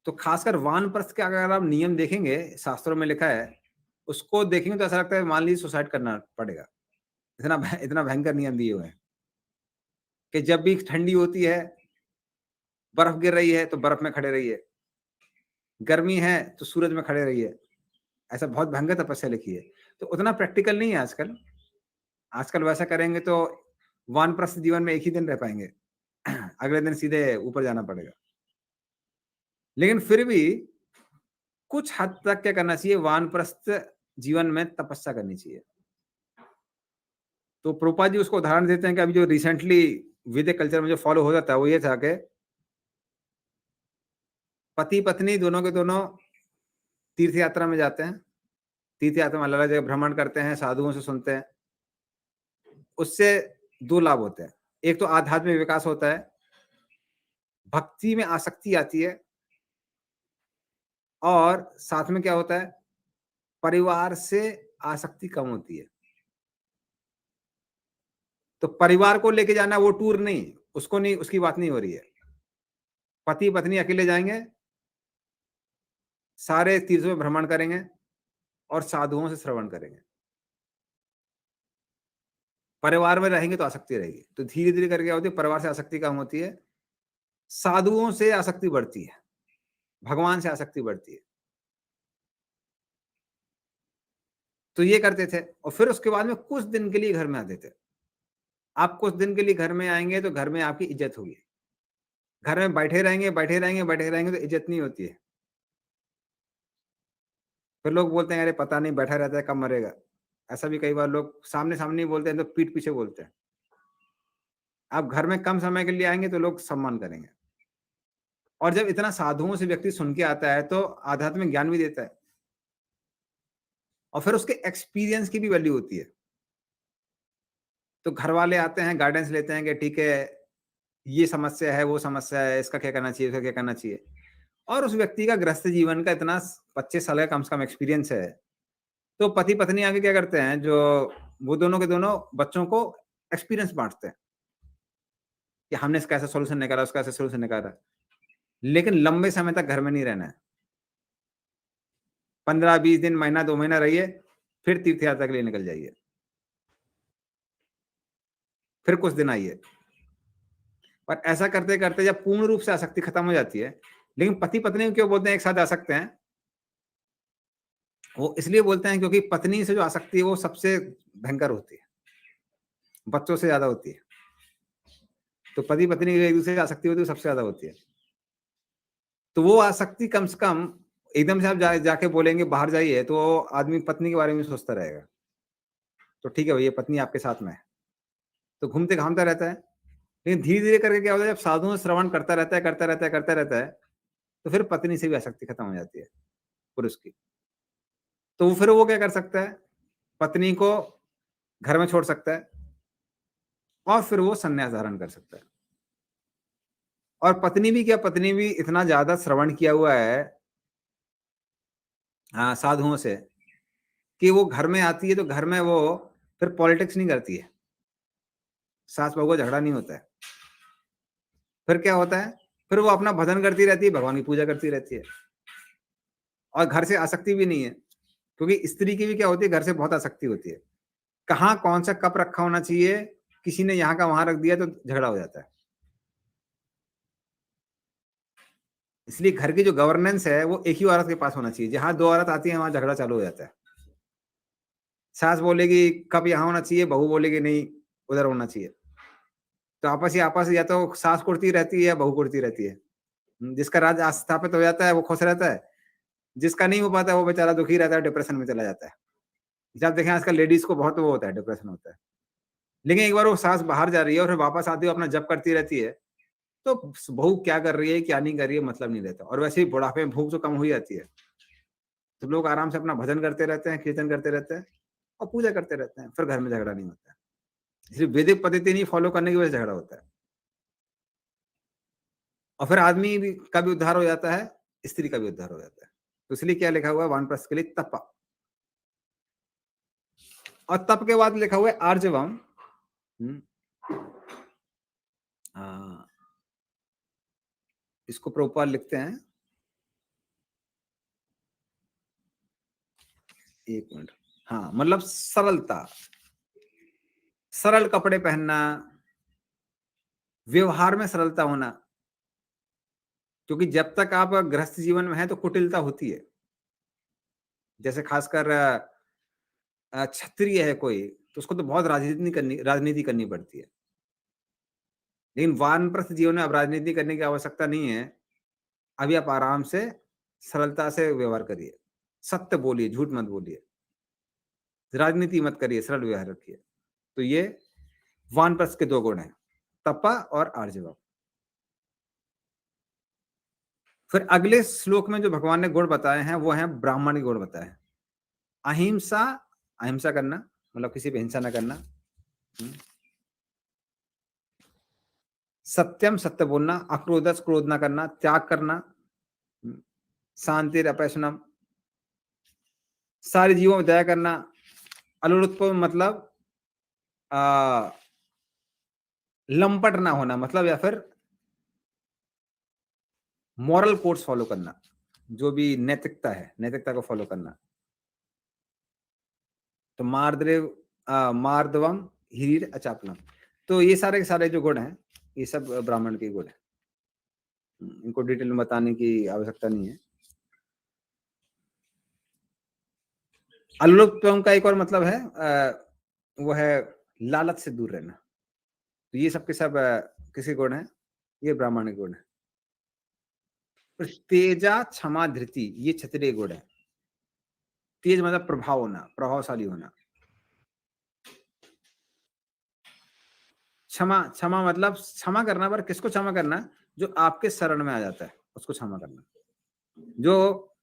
तो खासकर वानप्रस्थ के अगर आप नियम देखेंगे, शास्त्रों में लिखा है, उसको देखेंगे तो ऐसा लगता है मान लीजिए सुसाइड करना पड़ेगा, इतना भयंकर नियम दिए हुए हैं कि जब भी ठंडी होती है, बर्फ गिर रही है तो बर्फ में खड़े रहिए, गर्मी है तो सूरज में खड़े रहिए। ऐसा बहुत भयंकर तपस्या लिखी है। तो उतना प्रैक्टिकल नहीं है आजकल। आजकल वैसा करेंगे तो वानप्रस्थ जीवन में एक ही दिन रह पाएंगे, अगले दिन सीधे ऊपर जाना पड़ेगा। लेकिन फिर भी कुछ हद तक क्या करना चाहिए, वानप्रस्थ जीवन में तपस्या करनी चाहिए। तो प्रभुपाद जी उसको उदाहरण देते हैं कि अभी जो रिसेंटली वैदिक कल्चर में जो फॉलो हो जाता है वो ये था कि पति पत्नी दोनों के दोनों तीर्थ यात्रा में जाते हैं। तीर्थ यात्रा में अलग अलग जगह भ्रमण करते हैं, साधुओं से सुनते हैं। उससे दो लाभ होते हैं। एक तो आध्यात्मिक विकास होता है, भक्ति में आसक्ति आती है, और साथ में क्या होता है, परिवार से आसक्ति कम होती है। तो परिवार को लेके जाना वो टूर नहीं, उसको नहीं, उसकी बात नहीं हो रही है। पति पत्नी अकेले जाएंगे, सारे तीर्थों में भ्रमण करेंगे और साधुओं से श्रवण करेंगे। परिवार में रहेंगे तो आसक्ति रहेगी। तो धीरे धीरे करके क्या होती है, परिवार से आसक्ति कम होती है, साधुओं से आसक्ति बढ़ती है, भगवान से आसक्ति बढ़ती है। तो ये करते थे। और फिर उसके बाद में कुछ दिन के लिए घर में आते थे। आप कुछ दिन के लिए घर में आएंगे तो घर में आपकी इज्जत होगी। घर में बैठे रहेंगे बैठे रहेंगे बैठे रहेंगे तो इज्जत नहीं होती है। फिर लोग बोलते हैं अरे पता नहीं बैठा रहता है कब मरेगा। ऐसा भी कई बार लोग सामने सामने नहीं बोलते हैं तो पीठ पीछे बोलते हैं। आप घर में कम समय के लिए आएंगे तो लोग सम्मान करेंगे। और जब इतना साधुओं से व्यक्ति सुन के आता है तो आध्यात्मिक ज्ञान भी देता है, और फिर उसके एक्सपीरियंस की भी वैल्यू होती है। तो घर वाले आते हैं, गाइडेंस लेते हैं कि ठीक है ये समस्या है, वो समस्या है, इसका क्या करना चाहिए, इसका क्या करना चाहिए। और उस व्यक्ति का गृहस्थ जीवन का इतना 25 साल का कम से कम एक्सपीरियंस है। तो पति पत्नी आगे क्या करते हैं, जो वो दोनों के दोनों बच्चों को एक्सपीरियंस बांटते हैं कि हमने इसका ऐसा सोल्यूशन निकाला, उसका ऐसा सोल्यूशन निकाला। लेकिन लंबे समय तक घर में नहीं रहना है। 15-20 दिन, महीना 2 महीना रहिए, फिर तीर्थ यात्रा के लिए निकल जाइए, फिर कुछ दिन आइए। और ऐसा करते करते जब पूर्ण रूप से आसक्ति खत्म हो जाती है, लेकिन पति पत्नी क्यों बोलते हैं एक साथ आ सकते हैं, वो इसलिए बोलते हैं क्योंकि पत्नी से जो आसक्ति है वो सबसे भयंकर होती है, बच्चों से ज्यादा होती है। तो पति पत्नी एक दूसरे से आसक्ति होती है, सबसे ज्यादा होती है। तो वो आसक्ति कम से कम, एकदम से आप जाके बोलेंगे बाहर जाइए तो आदमी पत्नी के बारे में सोचता रहेगा। तो ठीक है भैया पत्नी आपके साथ में है, तो घूमते घामता रहता है। लेकिन धीरे धीरे करके क्या होता है, जब साधुओं श्रवण करता रहता है, तो फिर पत्नी से भी आसक्ति खत्म हो जाती है पुरुष की। तो फिर वो क्या कर सकता है, पत्नी को घर में छोड़ सकता है और फिर वो संन्यास धारण कर सकता है। और पत्नी भी क्या, पत्नी भी इतना ज्यादा श्रवण किया हुआ है साधुओं से कि वो घर में आती है तो घर में वो फिर पॉलिटिक्स नहीं करती है, सास बहू का झगड़ा नहीं होता है। फिर क्या होता है, फिर वो अपना भजन करती रहती है, भगवान की पूजा करती रहती है, और घर से आसक्ति भी नहीं है। क्योंकि स्त्री की भी क्या होती है, घर से बहुत आसक्ति होती है। कहाँ कौन सा कप रखा होना चाहिए, किसी ने यहाँ का वहां रख दिया तो झगड़ा हो जाता है। इसलिए घर की जो गवर्नेंस है वो एक ही औरत के पास होना चाहिए। जहां दो औरत आती है वहां झगड़ा चालू हो जाता है। सास बोलेगी कब यहाँ होना चाहिए, बहू बोलेगी नहीं उधर होना चाहिए। तो आपस या तो सास कुड़ती रहती है या बहू कुड़ती रहती है। जिसका राज स्थापित हो जाता है वो खुश रहता है, जिसका नहीं हो पाता है वो बेचारा दुखी रहता है, डिप्रेशन में चला जाता है। जब देखें आजकल लेडीज को बहुत वो होता है, डिप्रेशन होता है। लेकिन एक बार वो सास बाहर जा रही है और फिर वापस आती है अपना जब करती रहती है, तो बहू क्या कर रही है क्या नहीं कर रही है मतलब नहीं रहता। और वैसे ही बुढ़ापे में भूख तो कम हो ही जाती है, तो लोग आराम से अपना भजन करते रहते हैं, कीर्तन करते रहते हैं और पूजा करते रहते हैं, फिर घर में झगड़ा नहीं होता है। इसलिए वैदिक पद्धति नहीं फॉलो करने की वजह से झगड़ा होता है। और फिर आदमी भी का भी उद्धार हो जाता है, स्त्री का भी उद्धार हो जाता है। तो इसलिए क्या लिखा हुआ है वानप्रस्थ के लिए तप, और तप के बाद लिखा हुआ है आर्जवम। इसको प्रभुपाद लिखते हैं, एक मिनट, हाँ, मतलब सरलता, सरल कपड़े पहनना, व्यवहार में सरलता होना। क्योंकि जब तक आप गृहस्थ जीवन में हैं तो कुटिलता होती है। जैसे खासकर क्षत्रिय है कोई, तो उसको तो बहुत राजनीति करनी पड़ती है। लेकिन वानप्रस्थ जीवन में अब राजनीति करने की आवश्यकता नहीं है। अभी आप आराम से सरलता से व्यवहार करिए, सत्य बोलिए, झूठ मत बोलिए, राजनीति मत करिए, सरल व्यवहार रखिए। तो ये वानप्रस्थ के दो गुण हैं, तपा और आर्जव। फिर अगले श्लोक में जो भगवान ने गुण बताए हैं वो हैं ब्राह्मण के गुण बताए हैं। अहिंसा, अहिंसा करना मतलब किसी पे हिंसा न करना। सत्यम, सत्य बोलना। अक्रोधस, क्रोध न करना, त्याग करना। शांति, अपैशनम, सारे जीवों में दया करना। अलुत्पम मतलब लंपट ना होना, मतलब या फिर मॉरल कोड्स फॉलो करना, जो भी नैतिकता है, नैतिकता को फॉलो करना। तो मार्दवम, हीर, अचापलम, तो ये सारे के सारे जो गुण हैं ये सब ब्राह्मण के गुण हैं। इनको डिटेल में बताने की आवश्यकता नहीं है। अल्लोत्पम का एक और मतलब है वो है लालच से दूर रहना। तो ये सब के सब किसी गुण है, ये ब्राह्मण के गुण है। तेजा, क्षमा, धृति, ये क्षत्रिय गुण है। तेज मतलब प्रभाव होना, प्रभावशाली होना। क्षमा, क्षमा मतलब क्षमा करना, पर किसको क्षमा करना? जो आपके शरण में आ जाता है उसको क्षमा करना, जो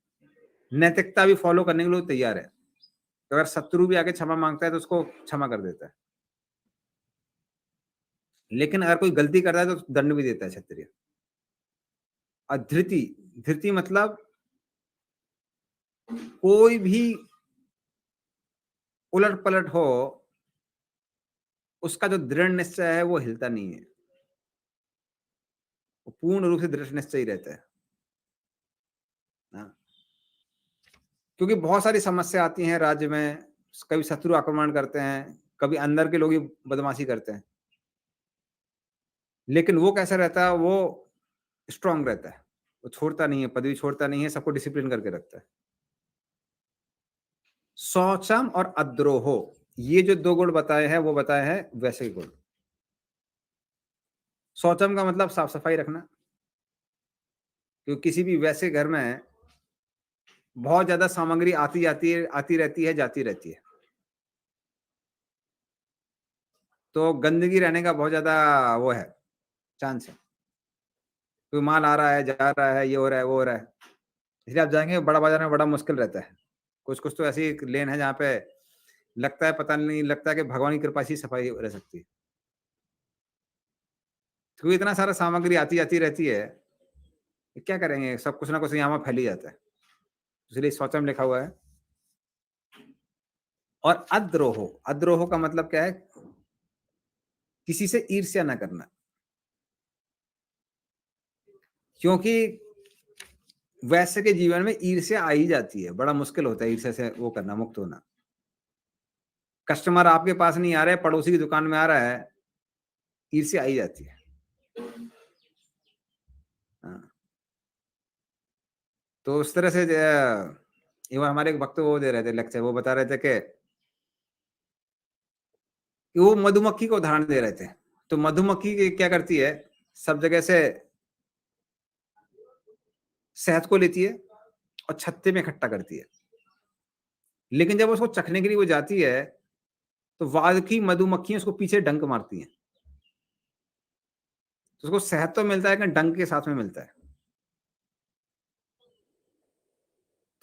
नैतिकता भी फॉलो करने के लिए तैयार है। तो अगर शत्रु भी आके क्षमा मांगता है तो उसको क्षमा कर देता है। लेकिन अगर कोई गलती करता है तो दंड भी देता है क्षत्रिय। और धृति, धृति मतलब कोई भी उलट पलट हो, उसका जो दृढ़ निश्चय है वो हिलता नहीं है, वो पूर्ण रूप से दृढ़ निश्चय ही रहता है। क्योंकि बहुत सारी समस्या आती हैं राज्य में, कभी शत्रु आक्रमण करते हैं, कभी अंदर के लोग ही बदमाशी करते हैं, लेकिन वो कैसा रहता है? वो स्ट्रांग रहता है, वो छोड़ता नहीं है, पदवी छोड़ता नहीं है, सबको डिसिप्लिन करके रखता है। शौचम और अद्रोहो, ये जो दो गुण बताए हैं वो बताए हैं वैसे गुण। शौचम का मतलब साफ सफाई रखना, क्योंकि किसी भी वैसे घर में बहुत ज्यादा सामग्री आती रहती है, जाती रहती है, तो गंदगी रहने का बहुत ज्यादा वो है, चांस है। कोई माल आ रहा है, जा रहा है, ये हो रहा है, वो हो रहा है। इसलिए आप जाएंगे बड़ा बाजार में, बड़ा मुश्किल रहता है। कुछ कुछ तो ऐसी लेन है जहाँ पे लगता है, पता नहीं लगता है कि भगवान की कृपा से सफाई रह सकती है, क्योंकि इतना सारा सामग्री आती जाती रहती है, क्या करेंगे, सब कुछ ना कुछ यहाँ फैल ही जाता है। इसलिए शौचम लिखा हुआ है। और अद्रोहो, अद्रोहो का मतलब क्या है? किसी से ईर्ष्या ना करना, क्योंकि वैसे के जीवन में ईर्ष्या आ ही जाती है, बड़ा मुश्किल होता है ईर्ष्या से वो करना, मुक्त होना। कस्टमर आपके पास नहीं आ रहा है, पड़ोसी की दुकान में आ रहा है, ईर्ष्या आ ही जाती है। तो उस तरह से ये वो हमारे एक वक्त वो दे रहे थे लेक्चर, वो बता रहे थे कि वो मधुमक्खी को उदाहरण दे रहे थे। तो मधुमक्खी क्या करती है, सब जगह से शहद को लेती है और छत्ते में इकट्ठा करती है, लेकिन जब उसको चखने के लिए वो जाती है तो बाकी मधुमक्खियां उसको पीछे डंक मारती हैं, तो उसको शहद तो मिलता है लेकिन डंक के साथ में मिलता है।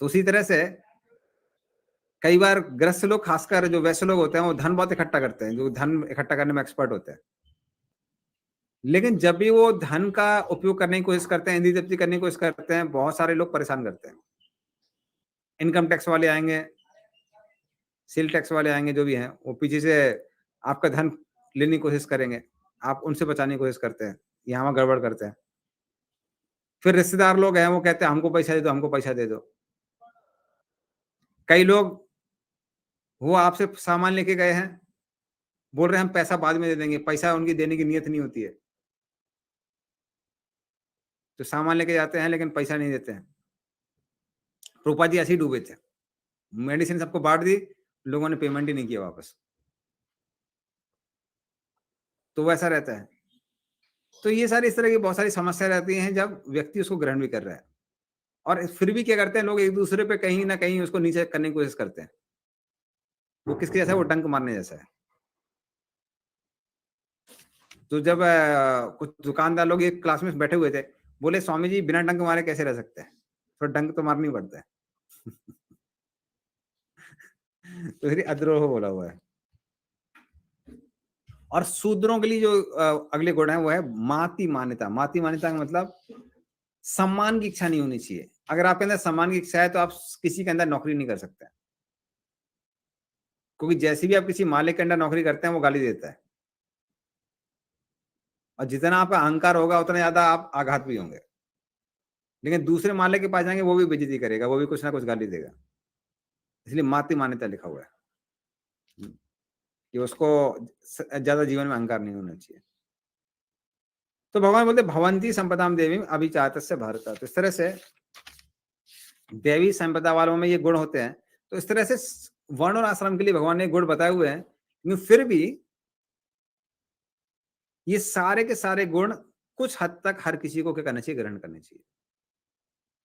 तो उसी तरह से कई बार ग्रस्त लोग, खासकर जो वैसे लोग होते हैं, वो धन बहुत इकट्ठा करते हैं, जो धन इकट्ठा करने में एक्सपर्ट होते हैं, लेकिन जब भी वो धन का उपयोग करने की कोशिश करते हैं, इंद्रिय तृप्ति करने की कोशिश करते हैं, बहुत सारे लोग परेशान करते हैं। इनकम टैक्स वाले आएंगे, सेल टैक्स वाले आएंगे, जो भी हैं, वो पीछे से आपका धन लेने की कोशिश करेंगे, आप उनसे बचाने की कोशिश करते हैं, यहाँ वहाँ गड़बड़ करते हैं। फिर रिश्तेदार लोग हैं, वो कहते हैं हमको पैसा दे दो, हमको पैसा दे दो। कई लोग वो आपसे सामान लेके गए हैं, बोल रहे हैं हम पैसा बाद में दे देंगे, पैसा उनकी देने की नीयत नहीं होती है, तो सामान लेके जाते हैं लेकिन पैसा नहीं देते हैं। प्रभुपाद जी ऐसे ही डूबे थे, मेडिसिन सबको बांट दी, लोगों ने पेमेंट ही नहीं किया वापस। तो वैसा रहता है। तो ये सारी इस तरह की बहुत सारी समस्या रहती हैं जब व्यक्ति उसको ग्रहण भी कर रहा है, और फिर भी क्या करते हैं लोग, एक दूसरे पे कहीं ना कहीं उसको नीचे करने की कोशिश करते हैं। वो किसके जैसा है, वो डंक मारने जैसा है। तो जब कुछ दुकानदार लोग एक क्लास में बैठे हुए थे, बोले स्वामी जी बिना डंक मारे कैसे रह सकते हैं, तो डंक तो मारना ही पड़ता है। तो फिर अद्रोह बोला हुआ है। और शूद्रों के लिए जो अगले गुण है वो है माति मान्यता। माति मान्यता का मतलब सम्मान की इच्छा नहीं होनी चाहिए। अगर आपके अंदर सम्मान की इच्छा है तो आप किसी के अंदर नौकरी नहीं कर सकते, क्योंकि जैसे भी आप किसी मालिक के अंदर नौकरी करते हैं वो गाली देता है, और जितना आपका अहंकार होगा उतना ज्यादा आप आघात भी होंगे। लेकिन दूसरे मालिक के पास जाएंगे, वो भी बेइज्जती करेगा, वो भी कुछ ना कुछ गाली देगा। इसलिए माति मान्यता लिखा हुआ है कि उसको ज्यादा जीवन में अहंकार नहीं होना चाहिए। तो भगवान बोलते भवंती संपदाम देवी अभिचातस्य भारत। तो इस तरह से देवी संपदा वालों में ये गुण होते हैं। तो इस तरह से वर्ण और आश्रम के लिए भगवान ने गुण बताए हुए हैं, लेकिन फिर भी ये सारे के सारे गुण कुछ हद तक हर किसी को क्या करना चाहिए, ग्रहण करने चाहिए।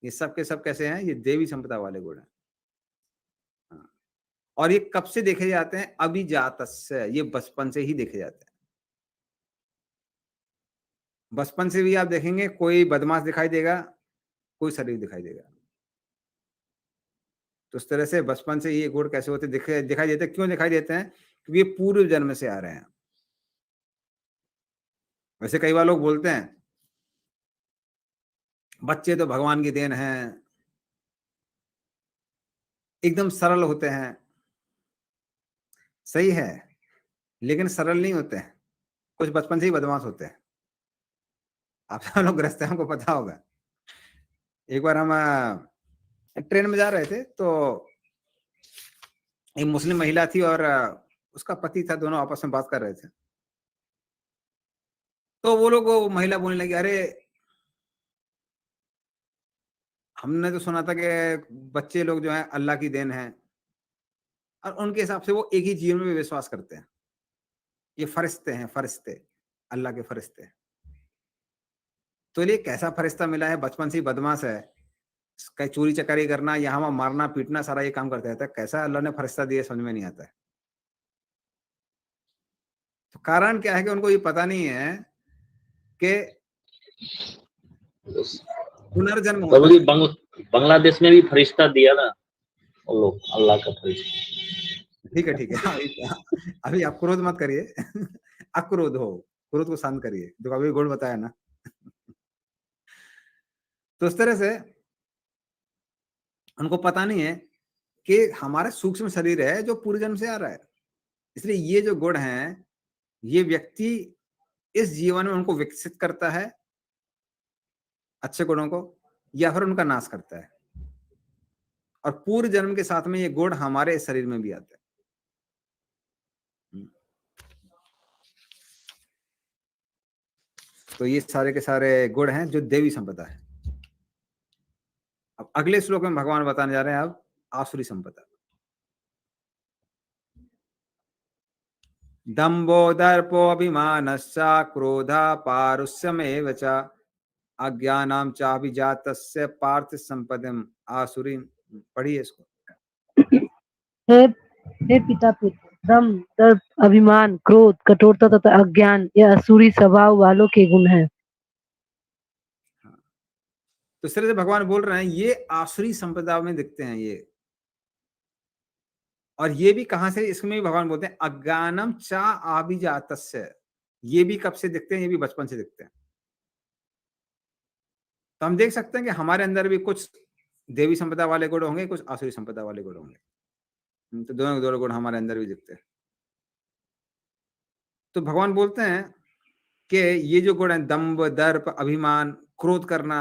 ये सब के सब कैसे हैं, ये देवी संपदा वाले गुण हैं। हाँ। और ये कब से देखे जाते हैं, अभिजातस्य, ये बचपन से ही देखे जाते हैं। बचपन से भी आप देखेंगे कोई बदमाश दिखाई देगा, कोई शरीफ दिखाई देगा। तो इस तरह से बचपन से ये गुण कैसे होते दिखाई देते हैं। क्यों दिखाई देते हैं, क्योंकि ये पूर्व जन्म से आ रहे हैं। वैसे कई बार लोग बोलते हैं बच्चे तो भगवान की देन है, एकदम सरल होते हैं। सही है, लेकिन सरल नहीं होते हैं, कुछ बचपन से ही बदमाश होते हैं। आप सब लोग ग्रस्त हैं, हमको पता होगा। एक बार हम ट्रेन में जा रहे थे, तो एक मुस्लिम महिला थी और उसका पति था, दोनों आपस में बात कर रहे थे। तो वो महिला बोलने लगी, अरे हमने तो सुना था कि बच्चे लोग जो हैं अल्लाह की देन है, और उनके हिसाब से वो एक ही जीवन में विश्वास करते हैं, ये फरिश्ते हैं, फरिश्ते, अल्लाह के फरिश्ते। तो ये कैसा फरिश्ता मिला है, बचपन से ही बदमाश है, कहीं चोरी चकारी करना, यहाँ वहां मारना पीटना, सारा ये काम करता रहता है। कैसा अल्लाह ने फरिश्ता दिया समझ में नहीं आता है। तो कारण क्या है कि उनको ये पता नहीं है कि पुनर्जन्म होता है। बांग्लादेश में भी फरिश्ता दिया ना वो लोग, अल्लाह का फरिश्ता। ठीक है ठीक है, अभी आप क्रोध मत करिए, अक्रोध हो, क्रोध को शांत करिए, जो अभी गुण बताया ना। तो इस तरह से उनको पता नहीं है कि हमारा सूक्ष्म शरीर है जो पूर्व जन्म से आ रहा है। इसलिए ये जो गुण हैं, ये व्यक्ति इस जीवन में उनको विकसित करता है, अच्छे गुणों को, या फिर उनका नाश करता है। और पूर्व जन्म के साथ में ये गुण हमारे शरीर में भी आते हैं। तो ये सारे के सारे गुण हैं जो देवी संपदा है। अब अब अगले श्लोक में भगवान बताने जा रहे हैं अब आसुरी संपदा। दम्भो दर्पो अभिमानश्च क्रोधा पारुष्यमेव च अज्ञानां चाभिजातस्य पार्थ संपदम आसुरीं। पढ़िए इसको। हे हे पिता पुत्र, दम, दर्प, अभिमान, क्रोध, कठोरता तथा अज्ञान ये असुरी स्वभाव वालों के गुण हैं। तो इस तरह से भगवान बोल रहे हैं ये आसुरी संपदा में दिखते हैं ये। और ये भी कहां से, इसमें भी भगवान बोलते हैं अज्ञानम चा आभिजातस्य, ये भी कब से दिखते हैं, ये भी बचपन से दिखते हैं। तो हम देख सकते हैं कि हमारे अंदर भी कुछ देवी संपदा वाले गुण होंगे, कुछ आसुरी संपदा वाले गुण होंगे। तो दोनों दोनों गुण हमारे अंदर भी दिखते हैं। तो भगवान बोलते हैं कि ये जो गुण है दंभ, दर्प, अभिमान, क्रोध करना,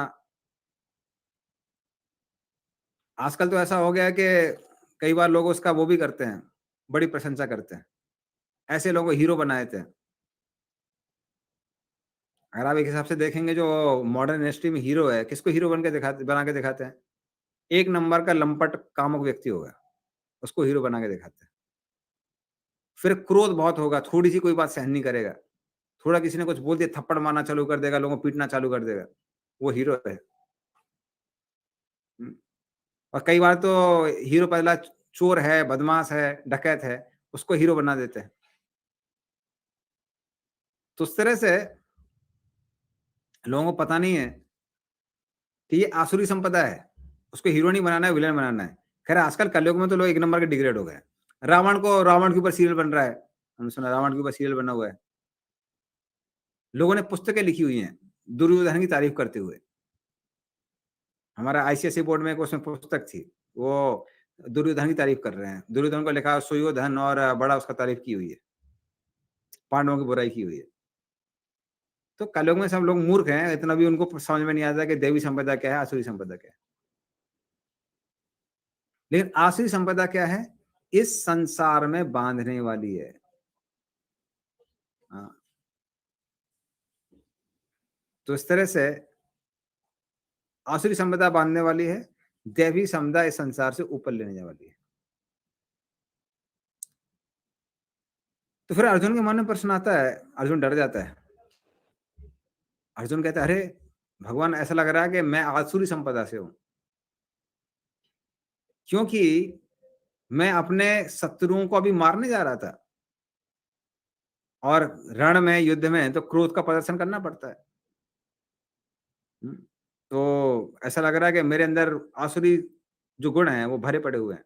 आजकल तो ऐसा हो गया है कि कई बार लोग उसका वो भी करते हैं, बड़ी प्रशंसा करते हैं, ऐसे लोगों को हीरो बनाए थे। अगर आप एक हिसाब से देखेंगे जो मॉडर्न इंडस्ट्री में हीरो है, किसको हीरो बना के दिखाते हैं? एक नंबर का लंपट कामुक व्यक्ति होगा, उसको हीरो बना के दिखाते हैं। फिर क्रोध बहुत होगा, थोड़ी सी कोई बात सहन नहीं करेगा, थोड़ा किसी ने कुछ बोल दिया थप्पड़ मारना चालू कर देगा, लोगों को पीटना चालू कर देगा, वो हीरो है। और कई बार तो हीरो पहला चोर है, बदमाश है, डकैत है, उसको हीरो बना देते हैं। तो उस तरह से लोगों को पता नहीं है कि ये आसुरी संपदा है, उसको हीरो नहीं बनाना है, विलेन बनाना है। खैर आजकल कलयुग में तो लोग एक नंबर के डिग्रेड हो गए। रावण के ऊपर सीरियल बन रहा है, हमने सुना रावण के ऊपर सीरियल बना हुआ है। लोगों ने पुस्तकें लिखी हुई हैं दुर्योधन की तारीफ करते हुए। हमारा आईसीएसई बोर्ड में एक उसमें पुस्तक थी, वो दुर्योधन की तारीफ कर रहे हैं। दुर्योधन को लिखा सुयोधन और बड़ा उसका तारीफ की हुई है, पांडवों की बुराई की हुई है। तो कलयुग में सब लोग मूर्ख हैं, इतना भी उनको समझ में नहीं आता कि देवी संपदा क्या है, आसुरी संपदा क्या है। लेकिन आसुरी संपदा क्या है? इस संसार में बांधने वाली है। हाँ। तो इस तरह से आसुरी संपदा बांधने वाली है, देवी संपदा इस संसार से ऊपर लेने वाली है। तो फिर अर्जुन के मन में प्रश्न आता है, अर्जुन डर जाता है। अर्जुन कहता है अरे भगवान, ऐसा लग रहा है कि मैं आसुरी संपदा से हूं, क्योंकि मैं अपने शत्रुओं को अभी मारने जा रहा था और रण में, युद्ध में तो क्रोध का प्रदर्शन करना पड़ता है। तो ऐसा लग रहा है कि मेरे अंदर आसुरी जो गुण हैं वो भरे पड़े हुए हैं,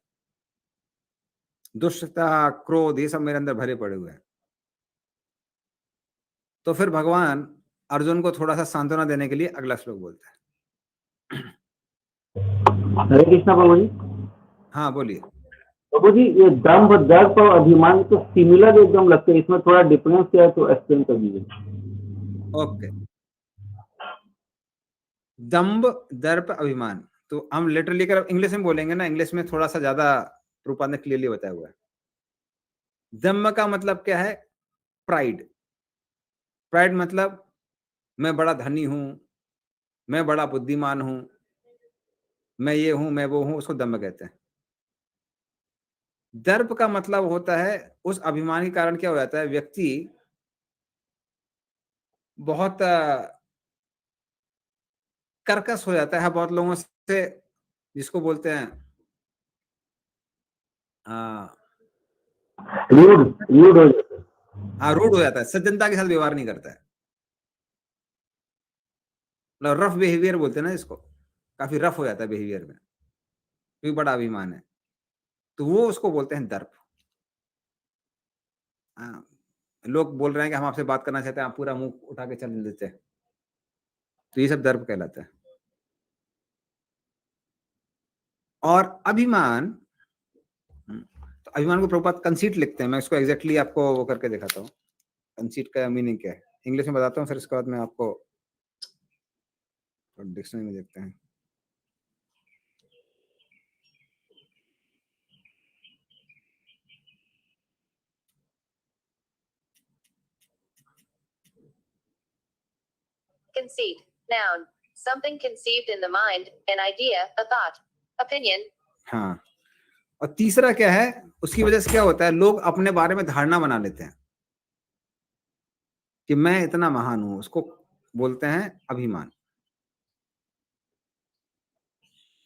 दुष्टता, क्रोध, ये सब मेरे अंदर भरे पड़े हुए हैं। तो फिर भगवान अर्जुन को थोड़ा सा सांत्वना देने के लिए अगला श्लोक बोलते हैं। हरे कृष्णा प्रभु जी। हाँ बोलिए। प्रभु जी, ये दम्भ, दर्प और अभिमान तो सिमिलर एकदम लगते हैं, इसमें थोड़ा डिफरेंस क्या है तो एक्सप्लेन कर दीजिए। ओके। दंभ, दर्प, अभिमान, तो हम लिटरली अगर इंग्लिश में बोलेंगे ना, इंग्लिश में थोड़ा सा ज्यादा रूपांतर क्लियरली बताया हुआ है। दम्भ का मतलब क्या है? प्राइड। प्राइड मतलब मैं बड़ा धनी हूं, मैं बड़ा बुद्धिमान हूं, मैं ये हूं, मैं वो हूं, उसको दम्भ कहते हैं। दर्प का मतलब होता है, उस अभिमान के कारण क्या हो जाता है, व्यक्ति बहुत कर्कश हो जाता है बहुत लोगों से, जिसको बोलते हैं रूड हो जाता है। हाँ, रूड हो जाता है, सज्जनता के साथ व्यवहार नहीं करता है, मतलब रफ बिहेवियर बोलते हैं ना इसको, काफी रफ हो जाता है बिहेवियर में, क्योंकि बड़ा अभिमान है, तो वो उसको बोलते हैं दर्प। हाँ, लोग बोल रहे हैं कि हम आपसे बात करना चाहते हैं, आप पूरा मुंह उठा के चल देते हैं, तो ये सब दर्प कहलाता है। और अभिमान, तो अभिमान को प्रभुपाद कंसीट लिखते हैं, मैं इसको एग्जैक्टली आपको वो करके दिखाता हूँ, कंसीट का मीनिंग क्या है, इंग्लिश में बताता हूँ, फिर इसके बाद में आपको डिक्शनरी में देखते हैं। Conceit, noun, something conceived in the mind, an idea, a thought, opinion. हाँ, और तीसरा क्या है, उसकी वजह से क्या होता है, लोग अपने बारे में धारणा बना लेते हैं कि मैं इतना महान हूं, उसको बोलते हैं अभिमान।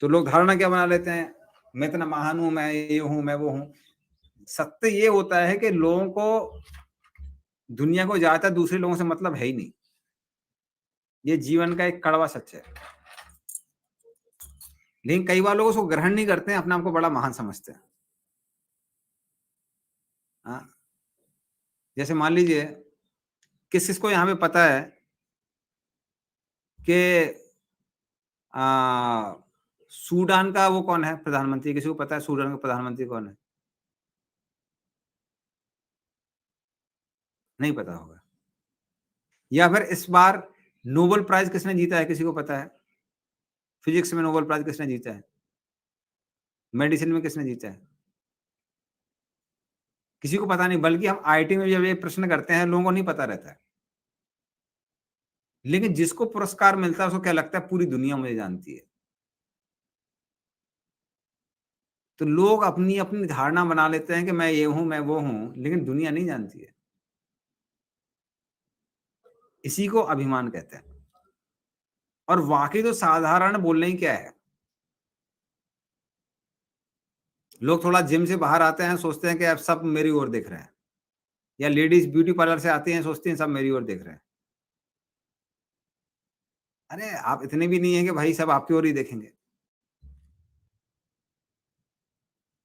तो लोग धारणा क्या बना लेते हैं, मैं इतना महान हूं, मैं ये हूं, मैं वो हूं। सत्य ये होता है कि लोगों को दुनिया को ज्यादातर दूसरे लोगों से मतलब है ही नहीं। ये जीवन का एक कड़वा सच है, लेकिन कई बार लोग उसको ग्रहण नहीं करते हैं, अपने आप को बड़ा महान समझते हैं। हाँ, जैसे मान लीजिए किस को यहाँ पे पता है कि सूडान का वो कौन है प्रधानमंत्री, किसी को पता है सूडान का प्रधानमंत्री कौन है? नहीं पता होगा। या फिर इस बार नोबेल प्राइज किसने जीता है, किसी को पता है? फिजिक्स में नोबेल प्राइज किसने जीता है? मेडिसिन में किसने जीता है? किसी को पता नहीं। बल्कि हम आईटी में जब ये प्रश्न करते हैं, लोगों को नहीं पता रहता है, लेकिन जिसको पुरस्कार मिलता है उसको क्या लगता है, पूरी दुनिया मुझे जानती है। तो लोग अपनी अपनी धारणा बना लेते हैं कि मैं ये हूं, मैं वो हूं, लेकिन दुनिया नहीं जानती है। इसी को अभिमान कहते हैं। और वाकई तो साधारण बोलने ही क्या है, लोग थोड़ा जिम से बाहर आते हैं, सोचते हैं कि अब सब मेरी ओर देख रहे हैं, या लेडीज ब्यूटी पार्लर से आती हैं, सोचती हैं सब मेरी ओर देख रहे हैं। अरे आप इतने भी नहीं है कि भाई सब आपकी ओर ही देखेंगे।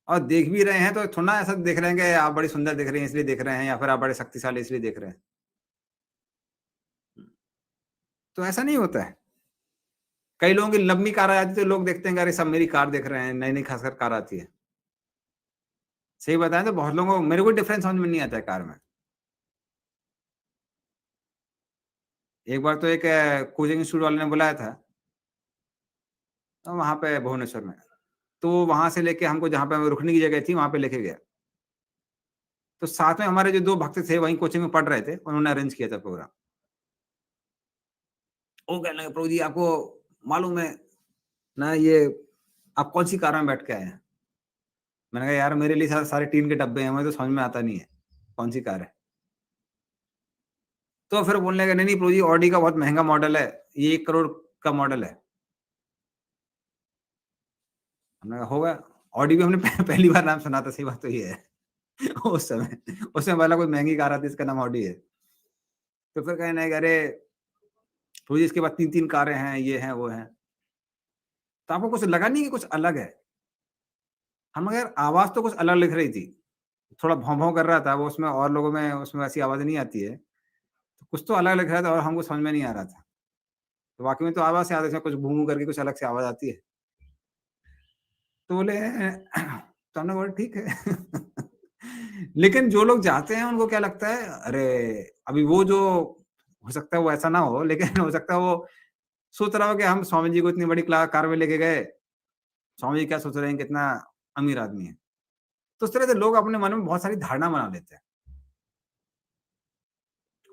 और देख भी रहे हैं तो थोड़ा ऐसा देख रहे हैं कि आप बड़ी सुंदर दिख रही हैं इसलिए देख रहे हैं, या फिर आप बड़े शक्तिशाली इसलिए देख रहे हैं। तो ऐसा नहीं होता है। कई लोगों की लंबी कार आ जाती है तो लोग देखते हैं कि अरे सब मेरी कार देख रहे हैं, नई नई खासकर कार आती है। सही बताएं तो बहुत लोगों को, मेरे को डिफरेंस समझ में नहीं आता है कार में। एक बार तो एक कोचिंग इंस्टीट्यूट वाले ने बुलाया था तो वहां पे भुवनेश्वर में, तो वहां से लेके हमको जहां पे रुकने की जगह थी वहां पे लेके गया। तो साथ में हमारे जो 2 भक्त थे वहीं कोचिंग में पढ़ रहे थे, उन्होंने अरेंज किया था प्रोग्राम। वो कहने लगे, प्रभु जी आपको मालूम है ना ये आप कौन सी कार में बैठ के आए हैं? मैंने कहा यार मेरे लिए सारे टीन के डब्बे हैं, मुझे तो समझ में आता नहीं है कौन सी कार है। तो फिर बोलने लगे नहीं प्रभु जी ऑडी का बहुत महंगा मॉडल है, ये 1 करोड़ का मॉडल है। हमने कहा होगा, ऑडी भी हमने पहली बार नाम सुना था। सही बात तो ये है उस समय वाला कोई महंगी कार आती है इसका नाम ऑडी है। तो फिर कहने लगे अरे प्रभु जी इसके बाद 3 कारें हैं, ये हैं वो हैं। तो आपको कुछ लगा नहीं कि कुछ अलग है? हम अगर आवाज तो कुछ अलग लिख रही थी, थोड़ा भौं-भौं कर रहा था वो, उसमें और लोगों में उसमें ऐसी आवाज नहीं आती है, तो कुछ तो अलग लिख रहा था और हमको समझ में नहीं आ रहा था। तो वाकई में तो आवाज से आते कुछ भूं करके कुछ अलग से आवाज आती है। तो बोले तो हमने बोला ठीक है लेकिन जो लोग जाते हैं उनको क्या लगता है, अरे अभी वो जो हो सकता है वो ऐसा ना हो, लेकिन हो सकता है वो सोच रहा हो कि हम स्वामी जी को इतनी बड़ी कार में लेके गए, स्वामी जी क्या सोच रहे हैं कितना अमीर आदमी है। तो इस तरह से लोग अपने मन में बहुत सारी धारणा बना लेते हैं,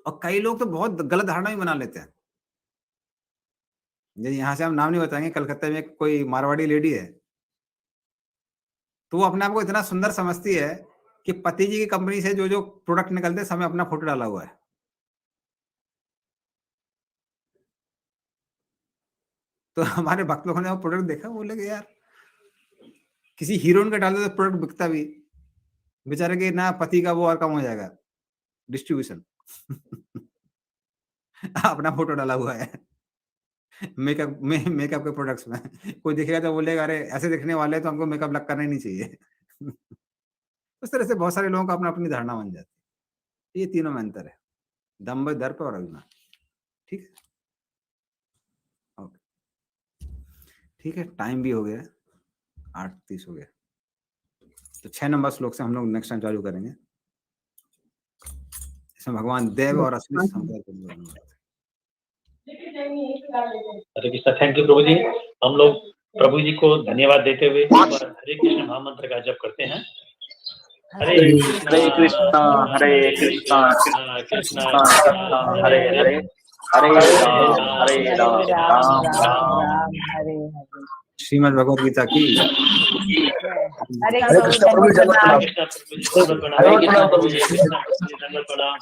और कई लोग तो बहुत गलत धारणा भी बना लेते हैं। यहाँ से हम नाम नहीं बताएंगे, कलकत्ता में कोई मारवाड़ी लेडी है, तो वो अपने आप को इतना सुंदर समझती है कि पति जी की कंपनी से जो जो प्रोडक्ट निकलते हैं सब में अपना फोटो डाला हुआ है। तो हमारे भक्त लोगों ने वो प्रोडक्ट देखा, बोले कि यार किसी हीरोइन का डालते तो प्रोडक्ट बिकता भी, बेचारे के ना पति का वो और कम हो जाएगा डिस्ट्रीब्यूशन अपना फोटो डाला हुआ है मेकअप के प्रोडक्ट्स में। कोई देखेगा तो बोलेगा अरे ऐसे दिखने वाले तो हमको मेकअप लग करना ही नहीं चाहिए उस तरह से बहुत सारे लोगों को अपना अपनी धारणा बन जाती है। ये तीनों में अंतर है, दंभ, दर्प और अभिमान। ठीक है, ओके ठीक है, टाइम भी हो गया, 8:30 हो गया। तो 6 नंबर श्लोक से हम लोग नेक्स्ट टाइम चालू करेंगे। इसमें भगवान देव और असली संपर्क। हरे कृष्णा, थैंक यू प्रभु जी। हम लोग प्रभु जी को धन्यवाद देते हुए हरे कृष्ण महामंत्र का जप करते हैं। हरे कृष्णा हरे कृष्णा कृष्णा कृष्णा हरे हरे। हरे राम हरे राम राम राम राम राम राम हरे हरे। श्रीमद् भगवद गीता की हरे हरे कृष्ण प्रभु जगन्नाथ कृष्ण प्रभु जी, दंडवत प्रणाम प्रभु जी, कृष्ण प्रभु जी, दंडवत प्रणाम।